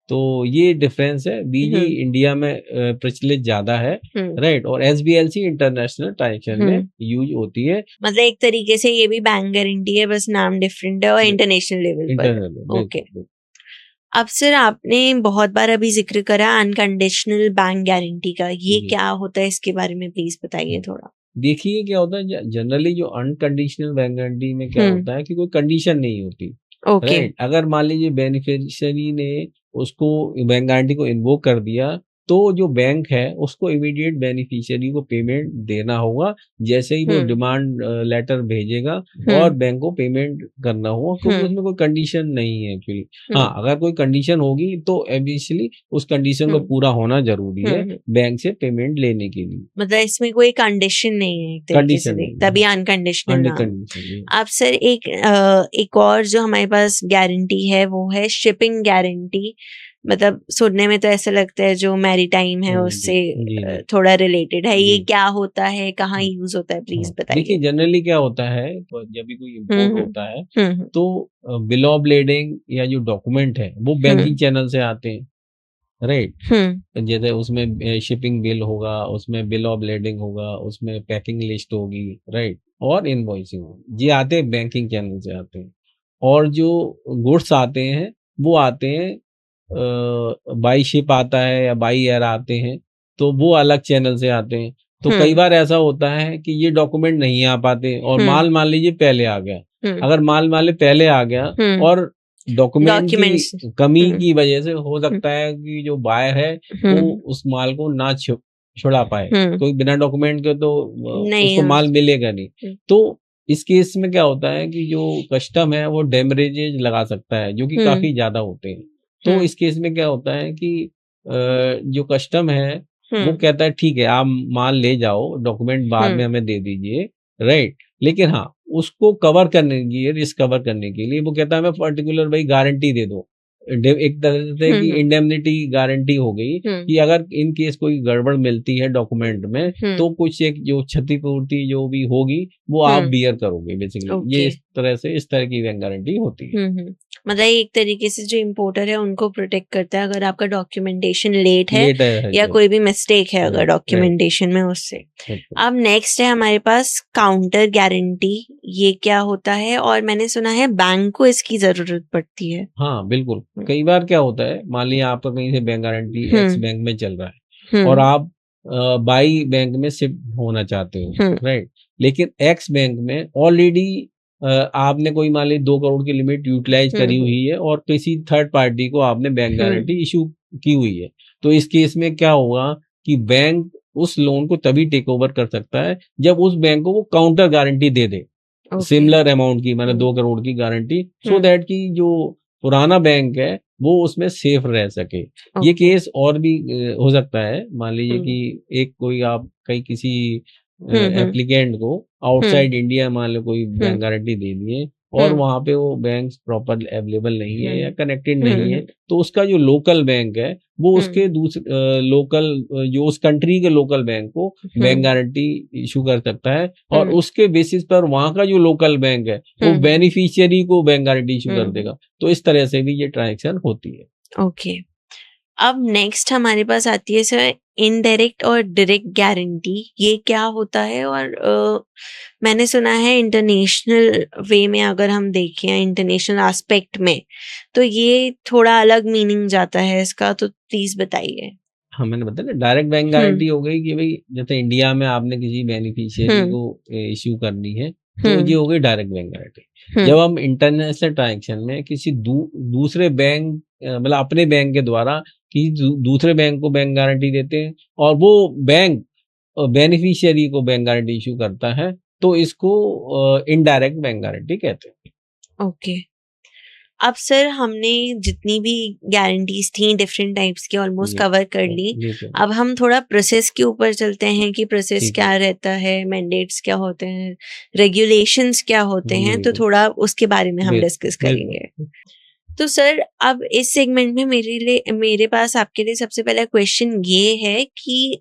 तो ये डिफरेंस है। BG इंडिया में प्रचलित ज्यादा है, राइट, और SBLC इंटरनेशनल ट्रांजैक्शन में यूज होती है। मतलब एक तरीके से ये भी बैंक गारंटी है, बस नाम डिफरेंट है और इंटरनेशनल लेवल पर। ओके, अब सर आपने बहुत बार अभी जिक्र करा अनकंडीशनल बैंक गारंटी का, ये जी। क्या होता है इसके बारे में प्लीज बताइए थोड़ा। देखिए क्या होता है, जनरली जो अनकंडीशनल बैंक गारंटी में क्या होता है कि कोई कंडीशन नहीं होती, ओके। राइट। अगर मान लीजिए बेनिफिशियरी ने उसको बैंक गारंटी को इन्वोक कर दिया, तो जो बैंक है उसको इमीडिएट बेनिफिशियरी को पेमेंट देना होगा, जैसे ही वो डिमांड लेटर भेजेगा और बैंक को पेमेंट करना होगा, क्योंकि उसमें कोई कंडीशन नहीं है एक्चुअली। हाँ, अगर कोई कंडीशन होगी तो ऑब्वियसली उस कंडीशन को पूरा होना जरूरी है बैंक से पेमेंट लेने के लिए। मतलब इसमें कोई कंडीशन नहीं है एक तरीके से, तभी अनकंडीशनल नाम। अब सर एक और जो हमारे पास गारंटी है वो है शिपिंग गारंटी। मतलब सुनने में तो ऐसा लगता है जो मैरीटाइम है उससे थोड़ा रिलेटेड है, ये क्या होता है, कहाँ यूज होता है, प्लीज बताइए। देखिए जनरली क्या होता है, जब भी कोई इम्पोर्ट होता है तो बिल ऑफ लेडिंग या जो डॉक्यूमेंट है वो बैंकिंग चैनल से आते हैं, राइट। जैसे उसमें शिपिंग बिल होगा, उसमें बिल ऑफ लेडिंग होगा, उसमें पैकिंग लिस्ट होगी, राइट, और इनवॉइसिंग होगी, ये आते हैं बैंकिंग चैनल से आते हैं। और जो गुड्स आते हैं वो आते हैं बाई शिप आता है या बाई एयर आते हैं, तो वो अलग चैनल से आते हैं। तो कई बार ऐसा होता है कि ये डॉक्यूमेंट नहीं आ पाते और माल मान लीजिए पहले आ गया। अगर माल पहले आ गया और डॉक्यूमेंट की कमी की वजह से हो सकता है कि जो बायर है वो उस माल को ना छुड़ा पाए, क्योंकि बिना डॉक्यूमेंट के तो उसको माल मिलेगा नहीं। तो इस केस में क्या होता है कि जो कस्टम है वो डेमरेजेज लगा सकता है, जो कि काफी ज्यादा होते हैं। तो इस केस में क्या होता है कि जो कस्टम है वो कहता है ठीक है आप माल ले जाओ, डॉक्यूमेंट बाद में हमें दे दीजिए, राइट। लेकिन हाँ, उसको कवर करने के लिए, रिस्क कवर करने के लिए वो कहता है हमें पर्टिकुलर भाई गारंटी दे दो, एक तरह से कि इंडेमनिटी गारंटी हो गई कि अगर इन केस कोई गड़बड़ मिलती है डॉक्यूमेंट में तो कुछ एक जो क्षतिपूर्ति जो भी होगी वो आप बियर करोगे बेसिकली। ये इस तरह की बैंक गारंटी होती है। मतलब एक तरीके से जो इम्पोर्टर है उनको प्रोटेक्ट करता है अगर आपका डॉक्यूमेंटेशन लेट है या कोई भी मिस्टेक है अगर डॉक्यूमेंटेशन में उससे। अब नेक्स्ट है हमारे पास काउंटर गारंटी, ये क्या होता है और मैंने सुना है बैंक को इसकी जरूरत पड़ती है। हाँ बिल्कुल, कई बार क्या होता है, मान लीजिए आपका कहीं से बैंक गारंटी एक्स बैंक में चल रहा है और आप बाई बैंक में शिफ्ट होना चाहते हो, राइट। लेकिन एक्स बैंक में ऑलरेडी आपने कोई मान लीजिए 2 करोड़ की लिमिट यूटिलाइज करी हुई है और किसी थर्ड पार्टी को आपने बैंक गारंटी इशू की हुई है। तो इस केस में क्या होगा कि बैंक उस लोन को तभी टेक ओवर कर सकता है जब उस बैंक को वो counter guarantee they they similar amount की, मतलब 2 करोड़ की गारंटी, सो दैट कि जो पुराना बैंक है वो उसमें सेफ रह सके। ये केस और भी हो सकता है, मान लीजिए कि एक कोई आप कहीं किसी एप्लीकेंट को आउटसाइड इंडिया मान लो कोई बैंक गारंटी दे दिए और वहां पे वो बैंक प्रॉपर अवेलेबल नहीं है या कनेक्टेड नहीं है, तो उसका जो लोकल बैंक है वो उसके दूसरे लोकल जो उस कंट्री के लोकल बैंक को बैंक गारंटी इशू कर सकता है और उसके बेसिस पर वहां का जो लोकल बैंक है वो बेनिफिशियरी को बैंक गारंटी इशू कर देगा। तो इस तरह से भी ये ट्रांजैक्शन होती है। ओके। अब नेक्स्ट हमारे पास आती है सर इनडायरेक्ट और डायरेक्ट गारंटी, ये क्या होता है और मैंने सुना है इंटरनेशनल वे में अगर हम देखें इंटरनेशनल एस्पेक्ट में तो ये थोड़ा अलग मीनिंग जाता है इसका, तो प्लीज बताइए। हाँ मैंने बताया ना, डायरेक्ट बैंक गारंटी हो गई कि भाई जैसे इंडिया में आपने किसी बेनिफिशियरी को इश्यू करनी है तो ये हो गई डायरेक्ट बैंक गारंटी। जब हम इंटरनेशनल ट्रांजैक्शन में किसी दूसरे बैंक मतलब अपने बैंक के द्वारा किसी दूसरे बैंक को बैंक गारंटी देते हैं और वो बैंक बेनिफिशियरी को बैंक गारंटी इशू करता है, तो इसको इनडायरेक्ट बैंक गारंटी कहते हैं। ओके। अब सर हमने जितनी भी गारंटीज थी डिफरेंट टाइप्स की ऑलमोस्ट कवर कर ली। अब हम थोड़ा प्रोसेस के ऊपर चलते हैं कि प्रोसेस क्या रहता है, मैंडेट्स क्या होते हैं, रेगुलेशंस क्या होते हैं, तो थोड़ा उसके बारे में हम डिस्कस करेंगे। तो सर अब इस सेगमेंट में मेरे पास आपके लिए सबसे पहला क्वेश्चन ये है कि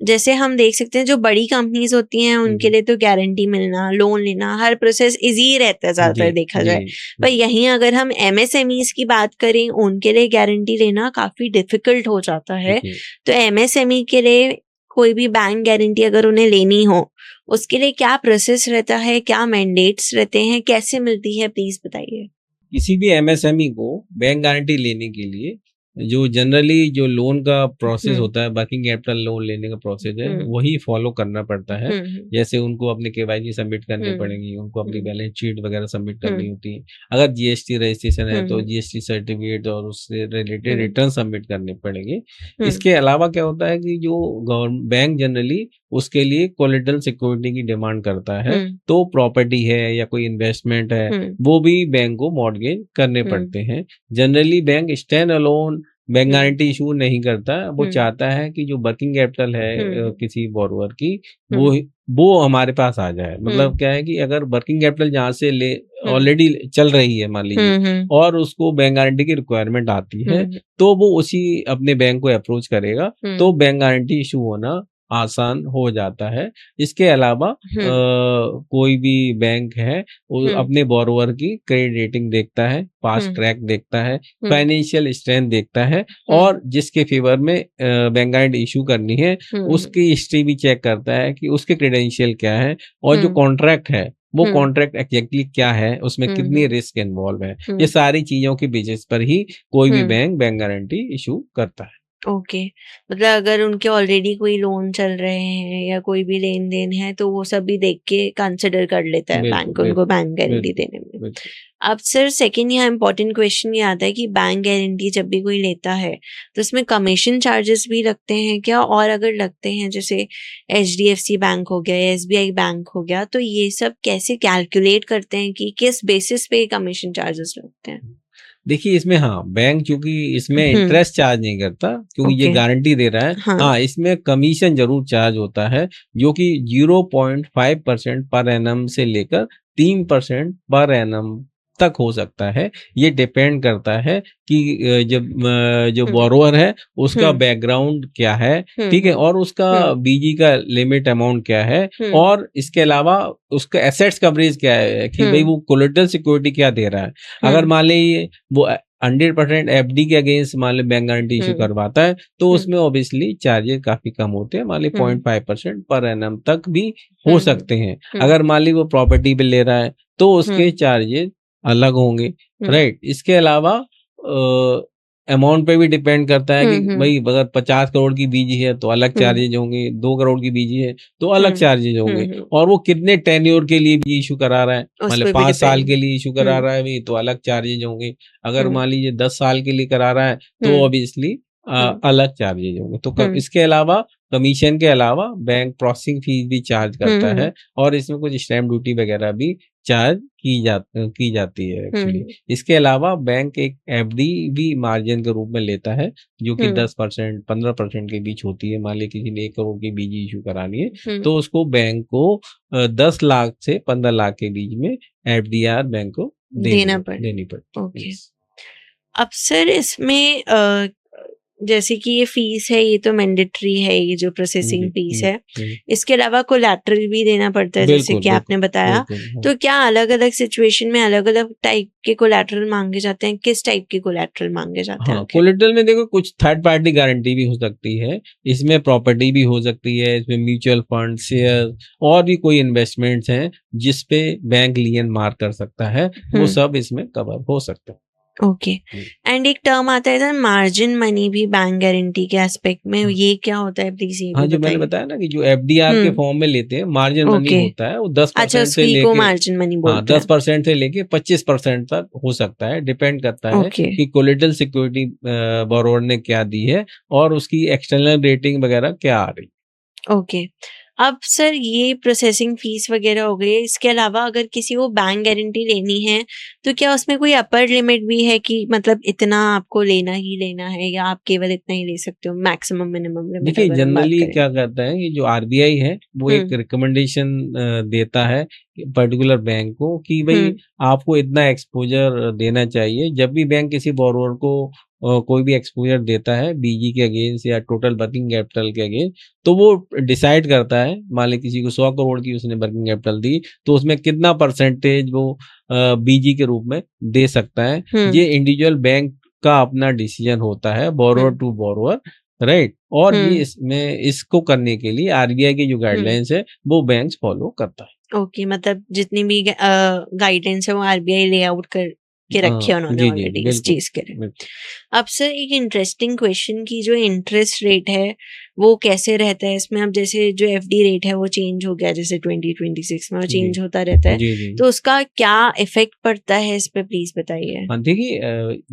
जैसे हम देख सकते हैं जो बड़ी कंपनीज होती हैं उनके लिए तो गारंटी मिलना, लोन लेना, हर प्रोसेस इजी रहता है ज्यादातर देखा जाए। पर यहीं अगर हम एमएसएमईज की बात करें उनके लिए गारंटी लेना काफी डिफिकल्ट हो जाता है। तो एमएसएमई के लिए कोई भी बैंक गारंटी अगर उन्हें लेनी हो उसके लिए क्या प्रोसेस रहता है, क्या मैंडेट्स रहते हैं, कैसे मिलती है, प्लीज बताइए। किसी भी एमएसएमई को बैंक गारंटी लेने के लिए जो जनरली जो लोन का प्रोसेस होता है, वर्किंग कैपिटल लोन लेने का प्रोसेस है, वही फॉलो करना पड़ता है। जैसे उनको अपने केवाईसी सबमिट करने पड़ेंगी, उनको अपनी बैलेंस शीट वगैरह सबमिट करनी होती है। अगर जीएसटी रजिस्ट्रेशन है तो जीएसटी सर्टिफिकेट और उससे रिलेटेड रिटर्न सबमिट करने पड़ेंगे। इसके अलावा क्या होता है कि जो बैंक जनरली उसके लिए कोलेटरल सिक्योरिटी की डिमांड करता है, तो प्रॉपर्टी है या कोई इन्वेस्टमेंट है, वो भी बैंक को मॉर्गेज करने पड़ते हैं। Generally bank stand alone bank guarantee issue नहीं करता, वो चाहता है कि जो वर्किंग कैपिटल है किसी बोरोवर की वो हमारे पास आ जाए। मतलब क्या है कि अगर वर्किंग कैपिटल जहाँ से ले ऑलरेडी चल रही है मान लीजिए और उसको बैंक गारंटी की रिक्वायरमेंट आती है, तो वो उसी अपने बैंक को अप्रोच करेगा, तो बैंक गारंटी इशू होना आसान हो जाता है। इसके अलावा कोई भी बैंक है वो अपने बोरोवर की क्रेडिट रेटिंग देखता है, पास्ट ट्रैक देखता है, फाइनेंशियल स्ट्रेंथ देखता है और जिसके फेवर में बैंक गारंटी इशू करनी है उसकी हिस्ट्री भी चेक करता है कि उसके क्रेडेंशियल क्या है और जो कॉन्ट्रैक्ट है वो कॉन्ट्रैक्ट एग्जैक्टली क्या है, उसमें कितनी रिस्क इन्वॉल्व है। ये सारी चीजों की बेसिस पर ही कोई भी बैंक गारंटी इशू करता है। ओके मतलब अगर उनके ऑलरेडी कोई लोन चल रहे हैं या कोई भी लेन देन है तो वो सब भी देख के कंसिडर कर लेता है बैंक उनको बैंक गारंटी देने में। अब सर सेकंड यहाँ इम्पोर्टेंट क्वेश्चन ये आता है कि बैंक गारंटी जब भी कोई लेता है तो उसमें कमीशन चार्जेस भी लगते हैं क्या, और अगर लगते हैं जैसे HDFC बैंक हो गया या SBI बैंक हो गया, तो ये सब कैसे कैलकुलेट करते हैं कि किस बेसिस पे कमीशन चार्जेस लगते हैं? देखिए इसमें बैंक चूंकि इसमें इंटरेस्ट चार्ज नहीं करता क्योंकि ये गारंटी दे रहा है। हाँ इसमें कमीशन जरूर चार्ज होता है जो कि 0.5% पर एनम से लेकर 3% पर एनम तक हो सकता है। ये डिपेंड करता है कि जब जो बोरोवर है उसका बैकग्राउंड क्या है, ठीक है, और उसका बीजी का लिमिट अमाउंट क्या है और इसके अलावा उसका एसेट्स कवरेज क्या है कि भाई वो कोलेटरल सिक्योरिटी क्या दे रहा है। अगर मान लीजिए वो 100% FD के अगेंस्ट मान ली बैंक गारंटी इशू करवाता है तो उसमें ऑब्वियसली चार्जेस काफी कम होते हैं, मान ली 0.5% पर एनम तक भी हो सकते हैं। अगर मान ली वो प्रॉपर्टी पे ले रहा है तो उसके चार्जेस अलग होंगे, राइट। इसके अलावा अमाउंट पे भी डिपेंड करता है कि भाई अगर 50 करोड़ की बीजी है तो अलग चार्जेज होंगे, 2 करोड़ की बीजी है तो अलग चार्जेज होंगे, और वो कितने टेन्योर के लिए भी इशू करा रहा है, मतलब 5 साल के लिए इशू करा रहा है भी तो अलग चार्जेज होंगे। अगर मान लीजिए 10 साल के लिए करा रहा है तो ऑब्वियसली अलग चार्जेज होंगे। तो इसके अलावा कमीशन के अलावा बैंक प्रोसेसिंग फीस भी चार्ज करता है और इसमें कुछ स्टैम्प ड्यूटी वगैरह भी चार्ज की जाती है एक्चुअली। इसके अलावा बैंक एक FD भी मार्जिन के रूप में लेता है जो कि 10% 15% के बीच होती है। मान लीजिए किसी ने 1 करोड़ की बीजी इशू करानी है तो उसको बैंक को 10 लाख से 15 लाख के बीच में FDR बैंक को देनी पड़ती। ओके अब सर इसमें जैसे कि ये फीस है ये तो मैंडेटरी है, ये जो प्रोसेसिंग फीस है, इसके अलावा कोलैटरल भी देना पड़ता है जैसे कि आपने बताया। तो क्या अलग अलग सिचुएशन में अलग अलग टाइप के कोलैटरल मांगे जाते हैं? किस टाइप के कोलैटरल मांगे जाते हैं? कोलैटरल में देखो कुछ थर्ड पार्टी गारंटी भी हो सकती है, इसमें प्रॉपर्टी भी हो सकती है, इसमें म्यूचुअल फंड, शेयर और भी कोई इन्वेस्टमेंट्स हैं जिसपे बैंक लियन मार्क कर सकता है, वो सब इसमें कवर हो सकता है। ओके एंड एक टर्म आता है मार्जिन मनी भी बैंक गारंटी के एस्पेक्ट में, ये क्या होता है प्लीज ये हाँ, जो मैंने बताया ना कि जो FDR के फॉर्म में लेते हैं मार्जिन मनी होता है वो 10% से लेके मार्जिन मनी बोलते हैं। 10% से लेके 25% तक हो सकता है, डिपेंड करता है कि कोलेटरल सिक्योरिटी बोरोवर ने क्या दी है और उसकी एक्सटर्नल रेटिंग वगैरह क्या आ रही है। ओके अब सर ये प्रोसेसिंग फीस वगैरह हो गई, इसके अलावा अगर किसी को बैंक गारंटी लेनी है तो क्या उसमें कोई अपर लिमिट भी है कि मतलब इतना आपको लेना ही लेना है या आप केवल इतना ही ले सकते हो, मैक्सिमम मिनिमम लिमिट? देखिए जनरली क्या करता है कि जो RBI है वो एक रिकमेंडेशन देता है पर्टिकुलर बैंक को कि भाई आपको इतना एक्सपोजर देना चाहिए। जब भी बैंक किसी बोरोवर को कोई भी एक्सपोजर देता है बीजी के अगेंस्ट या टोटल वर्किंग कैपिटल के अगेंस्ट, तो वो डिसाइड करता है, मान ली किसी को 100 करोड़ की उसने वर्किंग कैपिटल दी तो उसमें कितना परसेंटेज वो बीजी के रूप में दे सकता है। ये इंडिविजुअल बैंक का अपना डिसीजन होता है, बोरोवर टू बोरोवर, राइट। और ये इसमें इसको करने के लिए RBI की जो गाइडलाइंस है वो बैंक फॉलो करता है। ओके मतलब जितनी भी गाइडेंस है वो RBI ले आउट के रखे उन्होंने जी ऑलरेडी इस बिल्कुल चीज के लिए। बिल्कुल। अब सर एक इंटरेस्टिंग क्वेश्चन की जो इंटरेस्ट रेट है वो कैसे रहता है इसमें? अब जैसे जो एफडी रेट है वो चेंज हो गया जैसे 2026 में, वो जी चेंज होता रहता है, जी जी तो उसका क्या इफेक्ट पड़ता है इस पे, प्लीज बताइए। हाँ देखिए,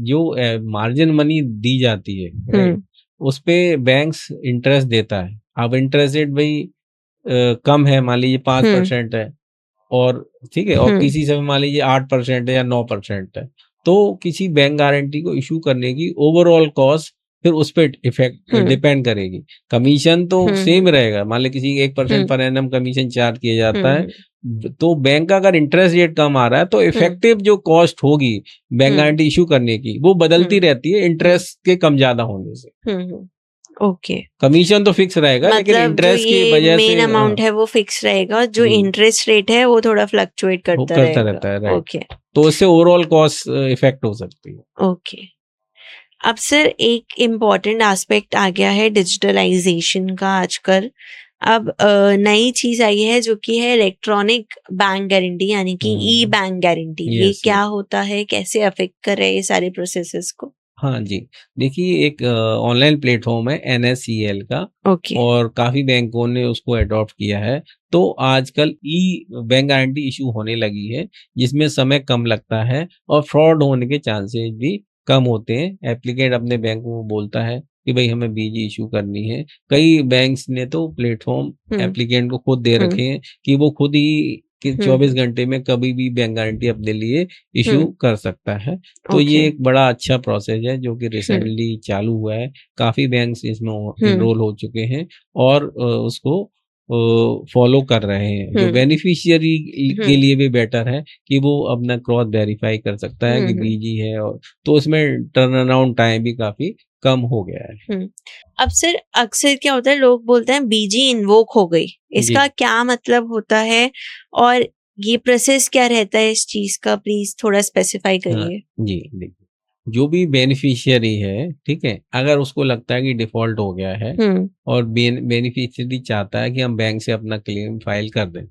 जो मार्जिन मनी दी जाती है हम्म उस पे बैंक्स इंटरेस्ट देता है। अब इंटरेस्ट रेट भाई कम है, मान लीजिए 5% है, और ठीक है, और हम्म किसी समय मान लीजिए 8% है या 9% है, तो किसी बैंक गारंटी को इशू करने की ओवरऑल कॉस्ट फिर उस पर इफेक्ट हम्म डिपेंड करेगी। कमीशन तो सेम हम्म रहेगा, मान लीजिए किसी 1% हम्म पर एनम कमीशन चार्ज किया जाता है, हम्म तो बैंक का अगर इंटरेस्ट रेट कम आ रहा है तो हम्म इफेक्टिव जो कॉस्ट होगी बैंक हम्म गारंटी इशू करने की वो बदलती हम्म रहती है इंटरेस्ट के कम ज्यादा होने से। ओके। कमीशन तो फिक्स रहेगा, लेकिन मतलब जो इंटरेस्ट की ये वजह मेन से अमाउंट है वो फिक्स रहेगा, जो जी इंटरेस्ट रेट है वो थोड़ा फ्लक्चुएट वो करता करता रहेगा। रहता है, राइट। ओके तो इससे ओवरऑल कॉस्ट इफेक्ट हो सकती है। ओके। अब सर एक इम्पॉर्टेंट एस्पेक्ट आ गया है डिजिटलाइजेशन का आजकल। अब नई चीज आई है जो कि है इलेक्ट्रॉनिक बैंक गारंटी, यानी कि ई बैंक गारंटी। ये यस क्या यस होता है, कैसे अफेक्ट कर रहा है ये सारे प्रोसेसेस को? हाँ जी, देखिए एक ऑनलाइन प्लेटफॉर्म है NSCL का, ओके और काफी बैंकों ने उसको अडॉप्ट किया है। तो आजकल ई बैंक गारंटी इशू होने लगी है, जिसमें समय कम लगता है और फ्रॉड होने के चांसेस भी कम होते हैं। एप्लीकेंट अपने बैंक को बोलता है कि भाई हमें बीजी इशू करनी है। कई बैंक्स ने तो प्लेटफॉर्म हम्म एप्लीकेंट को खुद दे हम्म रखे हैं कि वो खुद ही कि 24 हम्म घंटे में कभी भी बैंक गारंटी अपने लिए इशू हम्म कर सकता है। तो ओके ये एक बड़ा अच्छा प्रोसेस है जो कि हम्म रिसेंटली चालू हुआ है। काफ़ी बैंक्स इसमें हम्म इनरोल हो चुके हैं और उसको फॉलो कर रहे हैं। जो हम्म बेनिफिशियरी के हम्म लिए भी बेटर है कि वो अपना क्रॉस वेरीफाई कर सकता है कि हम्म बीजी है, और तो उसमें टर्न अराउंड टाइम भी काफ़ी कम हो गया है। हम्म। अब सर अक्सर क्या होता है, लोग बोलते हैं बीजी इन्वोक हो गई, जी इसका क्या मतलब होता है और ये प्रोसेस क्या रहता है इस चीज का, प्लीज थोड़ा स्पेसिफाई हाँ करिए। जी, देखिए, जो भी बेनिफिशियरी है, ठीक है, अगर उसको लगता है कि डिफ़ॉल्ट हो गया है हम्म और बेनिफिशियरी चाहता है कि हम बैंक से अपना क्लेम फाइल कर दें,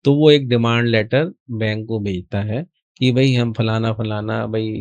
तो वो एक डिमांड लेटर बैंक को भेजता है कि भई हम फलाना-फलाना भई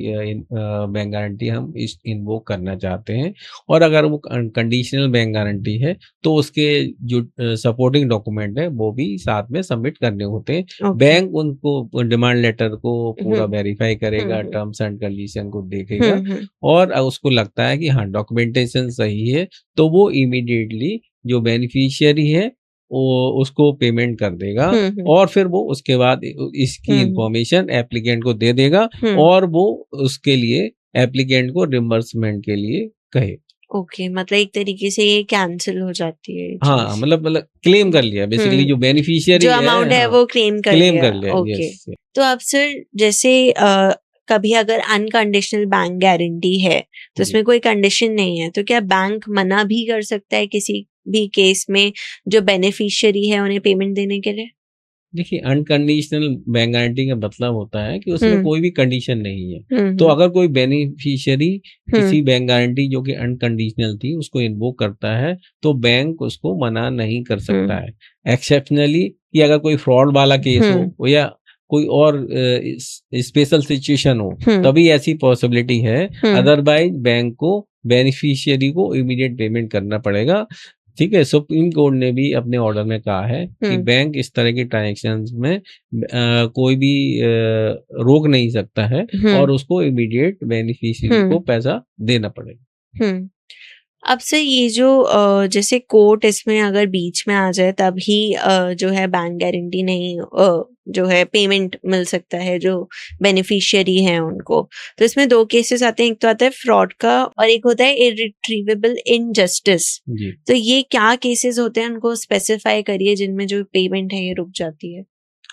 बैंक गारंटी हम इस इन्वोक करना चाहते हैं। और अगर वो कंडीशनल बैंक गारंटी है, तो उसके जो सपोर्टिंग डॉक्यूमेंट है, वो भी साथ में सबमिट करने होते हैं। ओके बैंक उनको डिमांड लेटर को पूरा हम्म वेरीफाई करेगा, हम्म टर्म्स एंड कंडीशन को देखेगा, हम्म और उसको लगता है कि हाँ डॉक्यूमेंटेशन सही है, तो वो इमीडिएटली जो बेनिफिशियरी है वो उसको पेमेंट कर देगा, हम्म और फिर वो उसके बाद इसकी हम्म इंफॉर्मेशन एप्लीकेंट को दे देगा, हम्म और वो उसके लिए एप्लीकेंट को रिम्बर्समेंट के लिए कहे। ओके, मतलब एक तरीके से ये कैंसिल हो जाती है ये हाँ, चीज। मतलब क्लेम कर लिया बेसिकली, जो बेनिफिशियरी जो है, अमाउंट है हाँ, वो क्लेम कर क्लेम लिया। कर लिया, ओके, यस। तो अब सर जैसे कभी अगर अनकंडीशनल बैंक गारंटी है तो जी। उसमें कोई कंडीशन नहीं है, तो क्या बैंक मना भी कर सकता है किसी भी केस में जो बेनिफिशियरी है उन्हें पेमेंट देने के लिए? देखिए, अनकंडीशनल बैंक गारंटी का मतलब होता है कि उसमें हम्म कोई भी कंडीशन नहीं है। तो हम्म अगर कोई बेनिफिशियरी हम्म किसी बैंक गारंटी जो कि अनकंडीशनल थी उसको इन्वोक करता है, तो बैंक उसको मना नहीं कर सकता हम्म है। एक्सेप्शनली कि अगर कोई फ्रॉड वाला केस हम्म हो या कोई और स्पेशल सिचुएशन हो, हम्म तभी ऐसी पॉसिबिलिटी है। हम्म अदरवाइज बैंक को बेनिफिशियरी को इमीडिएट पेमेंट करना पड़ेगा। ठीक है, सुप्रीम कोर्ट ने भी अपने ऑर्डर में कहा है कि हम्म बैंक इस तरह की ट्रांजैक्शंस में कोई भी रोक नहीं सकता है, और उसको इमीडिएट बेनिफिशियरी को हम्म पैसा देना पड़ेगा। हम्म। अब से ये जो जैसे कोर्ट इसमें अगर बीच में आ जाए तभी जो है बैंक गारंटी नहीं जो है पेमेंट मिल सकता है जो बेनिफिशियरी है उनको। तो इसमें दो केसेस आते हैं, एक तो आता है फ्रॉड का और एक होता है इरिट्रीवेबल इनजस्टिस। जी। तो ये क्या केसेस होते हैं, उनको स्पेसिफाई करिए जिनमें जो पेमेंट है ये रुक जाती है।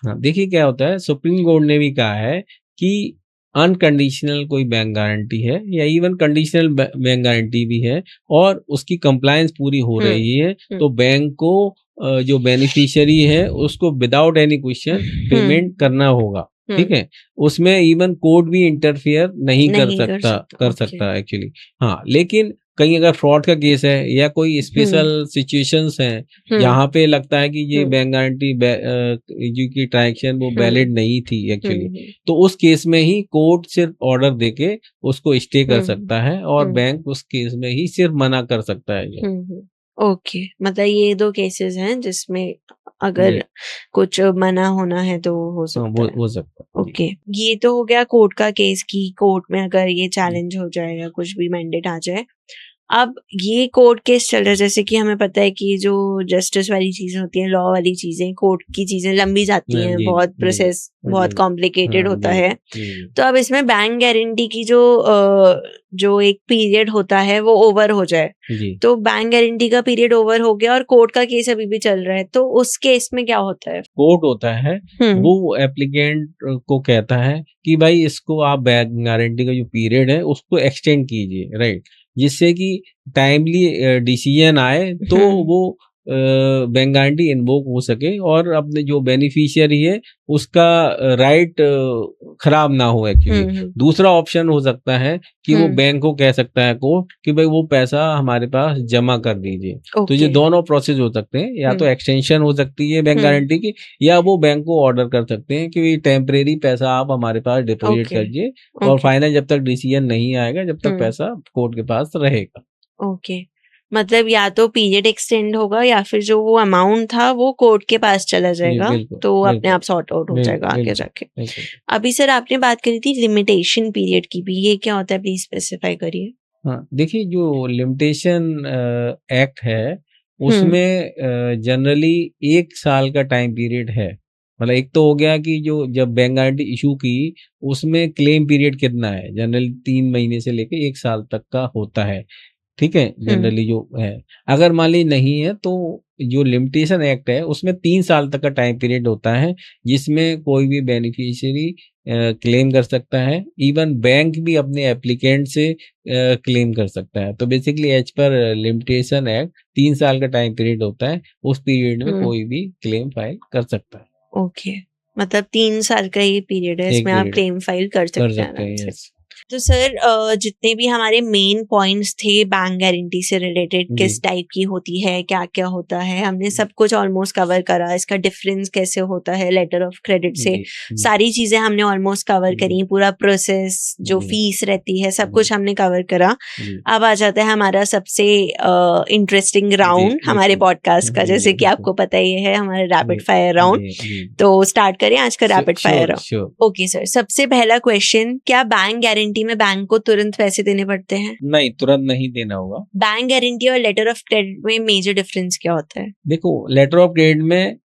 हाँ, देखिए क्या होता है, सुप्रीम कोर्ट ने भी कहा है कि अनकंडीशनल कोई बैंक गारंटी है या इवन कंडीशनल बैंक गारंटी भी है और उसकी कंप्लायंस पूरी हो हम्म रही है, हम्म तो बैंक को जो बेनिफिशियरी है उसको विदाउट एनी क्वेश्चन हम्म पेमेंट करना होगा। ठीक हम्म है, उसमें इवन कोर्ट भी इंटरफियर नहीं नहीं कर सकता। कर ओके सकता एक्चुअली। हाँ, लेकिन कहीं अगर फ्रॉड का केस है या कोई स्पेशल सिचुएशंस हैं जहाँ पे लगता है कि ये बैंक गारंटी जो की ट्रांजेक्शन वो वैलिड नहीं थी एक्चुअली, तो उस केस में ही कोर्ट सिर्फ ऑर्डर देके उसको स्टे कर सकता है और बैंक उस केस में ही सिर्फ मना कर सकता है। ओके, मतलब ये 2 केसेस हैं जिसमें अगर कुछ मना होना है तो हो सकता है। हो सकता है। ओके, ये तो हो गया कोर्ट का केस की कोर्ट में अगर ये चैलेंज हो जाए या कुछ भी मैंडेट आ जाए। अब ये कोर्ट केस चल रहा है, जैसे कि हमें पता है कि जो जस्टिस वाली चीजें होती हैं, लॉ वाली चीजें, कोर्ट की चीजें लंबी जाती हैं, बहुत प्रोसेस बहुत कॉम्प्लिकेटेड होता है। तो अब इसमें बैंक गारंटी की जो एक पीरियड होता है वो ओवर हो जाए, तो बैंक गारंटी का पीरियड ओवर हो गया और कोर्ट का केस अभी भी चल रहा है, तो उस केस में क्या होता है? कोर्ट होता है वो एप्लीकेंट को कहता है कि भाई इसको आप बैंक गारंटी का जो पीरियड है उसको एक्सटेंड कीजिए, राइट, जिससे कि टाइमली डिसीजन आए तो वो बैंक गारंटी इन्वोक हो सके और अपने जो बेनिफिशियरी है उसका राइट खराब ना हो एक्चुअली। दूसरा ऑप्शन हो सकता है कि वो बैंक को कह सकता है कोर्ट कि भाई वो पैसा हमारे पास जमा कर दीजिए। तो ये दोनों प्रोसेस हो सकते हैं, या तो एक्सटेंशन हो सकती है बैंक गारंटी की, या वो बैंक को ऑर्डर कर सकते हैं कि टेम्परेरी पैसा आप हमारे पास डिपॉजिट करिए और फाइनल जब तक डिसीजन नहीं आएगा जब तक पैसा कोर्ट के पास रहेगा। ओके, मतलब या तो पीरियड एक्सटेंड होगा या फिर जो वो अमाउंट था वो कोर्ट के पास चला जाएगा, तो अपने आप सॉर्ट आउट हो जाएगा आगे जाके। अभी सर आपने बात करी थी लिमिटेशन पीरियड की भी, ये क्या होता है, प्लीज स्पेसिफाई करिए। हाँ, देखिए जो लिमिटेशन एक्ट है उसमें जनरली 1 साल का टाइम पीरियड है। मतलब एक तो हो गया कि जो जब बैंक गारंटी इशू की उसमें क्लेम पीरियड कितना है, जनरली 3 महीने से लेके 1 साल तक का होता है, ठीक है, जनरली जो है। अगर मान ली नहीं है तो जो लिमिटेशन एक्ट है उसमें 3 साल तक का टाइम पीरियड होता है जिसमें कोई भी बेनिफिशियरी क्लेम कर सकता है, इवन बैंक भी अपने एप्लीकेंट से क्लेम कर सकता है। तो basically as per limitation act 3 साल का टाइम पीरियड होता है, उस पीरियड में कोई भी क्लेम फाइल कर सकता है। ओके, मतलब 3 साल का ये पीरियड है, इसमें आप क्लेम फाइल कर सकते हैं। तो सर जितने भी हमारे मेन पॉइंट्स थे बैंक गारंटी से रिलेटेड, किस टाइप की होती है, क्या क्या होता है, हमने सब कुछ ऑलमोस्ट कवर करा। इसका डिफरेंस कैसे होता है लेटर ऑफ क्रेडिट से, सारी चीजें हमने ऑलमोस्ट कवर करी, पूरा प्रोसेस, जो फीस रहती है, सब कुछ हमने कवर करा। अब आ जाता है हमारा सबसे इंटरेस्टिंग राउंड हमारे पॉडकास्ट का, जैसे कि आपको पता ही है हमारा रैपिड फायर राउंड। तो स्टार्ट करें आज का rapid fire round. Okay sir, सबसे पहला क्वेश्चन, क्या बैंक गारंटी में बैंक को तुरंत पैसे देने पड़ते हैं? नहीं, तुरंत नहीं देना होगा। बैंक गारंटी और लेटर ऑफ क्रेडिट में मेजर डिफरेंस क्या होता है? देखो, लेटर ऑफ क्रेडिट में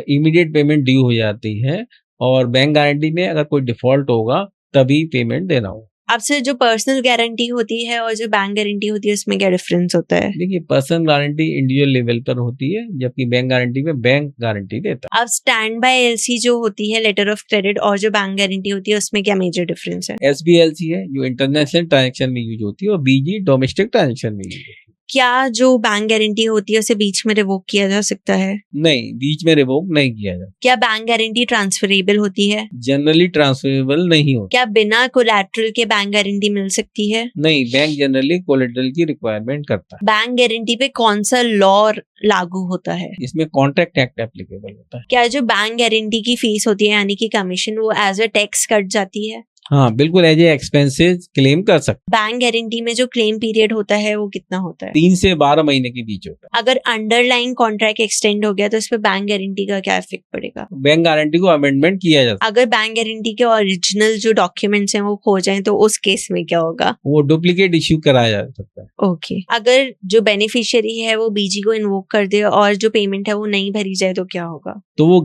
इमीडिएट पेमेंट ड्यू हो जाती है और बैंक गारंटी में अगर कोई डिफॉल्ट होगा तभी पेमेंट देना होगा। अब से जो पर्सनल गारंटी होती है और जो बैंक गारंटी होती है उसमें क्या डिफरेंस होता है? देखिए, पर्सनल गारंटी इंडिविजुअल लेवल पर होती है जबकि बैंक गारंटी में बैंक गारंटी देता है। अब स्टैंड बाय एलसी जो होती है लेटर ऑफ क्रेडिट और जो बैंक गारंटी होती है उसमें क्या मेजर डिफरेंस है? एसबीएलसी है जो इंटरनेशनल ट्रांजेक्शन में यूज होती है और बीजी डोमेस्टिक ट्रांजेक्शन में यूज होती है। क्या जो बैंक गारंटी होती है उसे बीच में रिवोक किया जा सकता है? नहीं, बीच में रिवोक नहीं किया जाता। क्या बैंक गारंटी ट्रांसफरेबल होती है? जनरली ट्रांसफरेबल नहीं होती। क्या बिना कोलैटरल के बैंक गारंटी मिल सकती है? नहीं, बैंक जनरली कोलैटरल की रिक्वायरमेंट करता है। बैंक गारंटी पे कौन सा लॉ लागू होता है? इसमें कॉन्ट्रैक्ट एक्ट एप्लीकेबल होता है। क्या जो बैंक गारंटी की फीस होती है यानी कि कमीशन, वो एज अ टैक्स कट जाती है? हाँ, बिल्कुल, एज ए एक्सपेंसेस क्लेम कर सकते। बैंक गारंटी में जो क्लेम पीरियड होता है वो कितना होता है? 3 से 12 महीने के बीच होता है। अगर अंडरलाइन कॉन्ट्रैक्ट एक्सटेंड हो गया तो इस पे बैंक गारंटी का क्या इफेक्ट पड़ेगा? बैंक गारंटी को अमेंडमेंट किया जा सकता है। अगर बैंक गारंटी के ओरिजिनल जो डॉक्यूमेंट्स हैं वो खो जाएं तो उस केस में क्या होगा? वो डुप्लीकेट इश्यू कराया जा सकता है। ओके, अगर जो बेनिफिशियरी है वो बीजी को इन्वोक कर दे और जो पेमेंट है वो नहीं भरी जाए तो क्या होगा? तो वो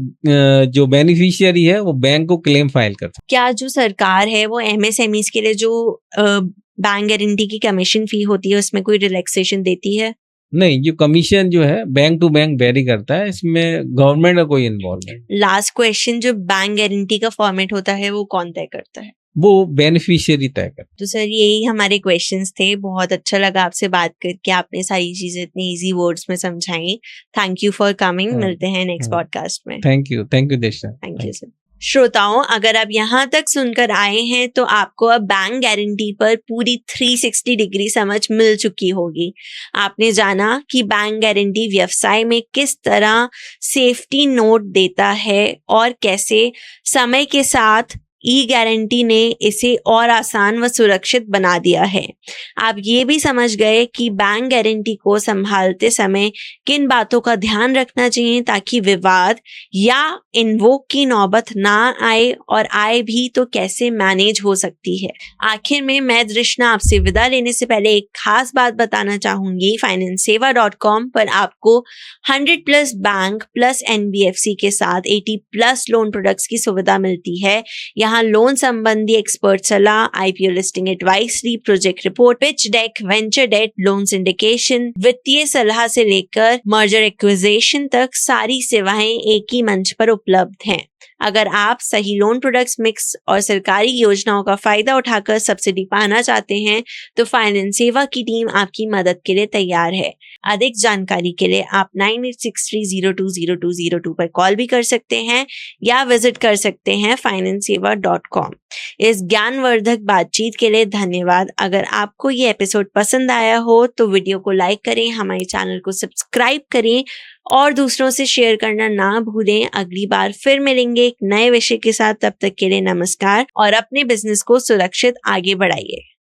जो बेनिफिशियरी है वो बैंक को क्लेम फाइल कर सकता है। क्या जो सरकार है वो एमएसएमईज के लिए जो बैंक गारंटी की कमीशन फी होती है उसमें कोई रिलैक्सेशन देती है? नहीं, जो कमीशन जो है बैंक टू बैंक वेरी करता है, इसमें गवर्नमेंट का कोई इन्वॉल्वमेंट। लास्ट क्वेश्चन, जो बैंक गारंटी का फॉर्मेट होता है वो कौन तय करता है? वो बेनिफिशियरी तय करता है। तो सर यही हमारे क्वेश्चंस थे। बहुत अच्छा लगा आपसे बात करके, आपने सारी चीजें इतनी इजी वर्ड्स में समझाई। Thank you for coming. मिलते हैं नेक्स्ट पॉडकास्ट में। थैंक यू देशना। Thank you sir. श्रोताओं, अगर आप यहाँ तक सुनकर आए हैं तो आपको अब बैंक गारंटी पर पूरी 360 डिग्री समझ मिल चुकी होगी। आपने जाना कि बैंक गारंटी व्यवसाय में किस तरह सेफ्टी नोट देता है और कैसे समय के साथ ई गारंटी ने इसे और आसान व सुरक्षित बना दिया है। आप ये भी समझ गए कि बैंक गारंटी को संभालते समय किन बातों का ध्यान रखना चाहिए ताकि विवाद या इन्वोक की नौबत ना आए, और आए भी तो कैसे मैनेज हो सकती है। आखिर में मैं दृष्णा आपसे विदा लेने से पहले एक खास बात बताना चाहूंगी। FinanceSeva.com पर आपको 100+ बैंक प्लस NBFC के साथ 80+ लोन प्रोडक्ट्स की सुविधा मिलती है। यहाँ लोन संबंधी एक्सपर्ट सलाह, IPO listing advisory, project report, pitch deck, venture debt, loan syndication, वित्तीय सलाह से लेकर मर्जर एक्विजिशन तक सारी सेवाएं एक ही मंच पर उपलब्ध हैं। अगर आप सही लोन प्रोडक्ट्स मिक्स और सरकारी योजनाओं का फायदा उठाकर सब्सिडी पाना चाहते हैं तो फाइनेंस सेवा की टीम आपकी मदद के लिए तैयार है। अधिक जानकारी के लिए आप 9863020202 पर कॉल भी कर सकते हैं या विजिट कर सकते हैं financeseva.com। इस ज्ञानवर्धक बातचीत के लिए धन्यवाद। अगर आपको ये एपिसोड पसंद आया हो तो वीडियो को लाइक करें, हमारे चैनल को सब्सक्राइब करें और दूसरों से शेयर करना ना भूलें। अगली बार फिर मिलेंगे एक नए विषय के साथ। तब तक के लिए नमस्कार और अपने बिजनेस को सुरक्षित आगे बढ़ाइए।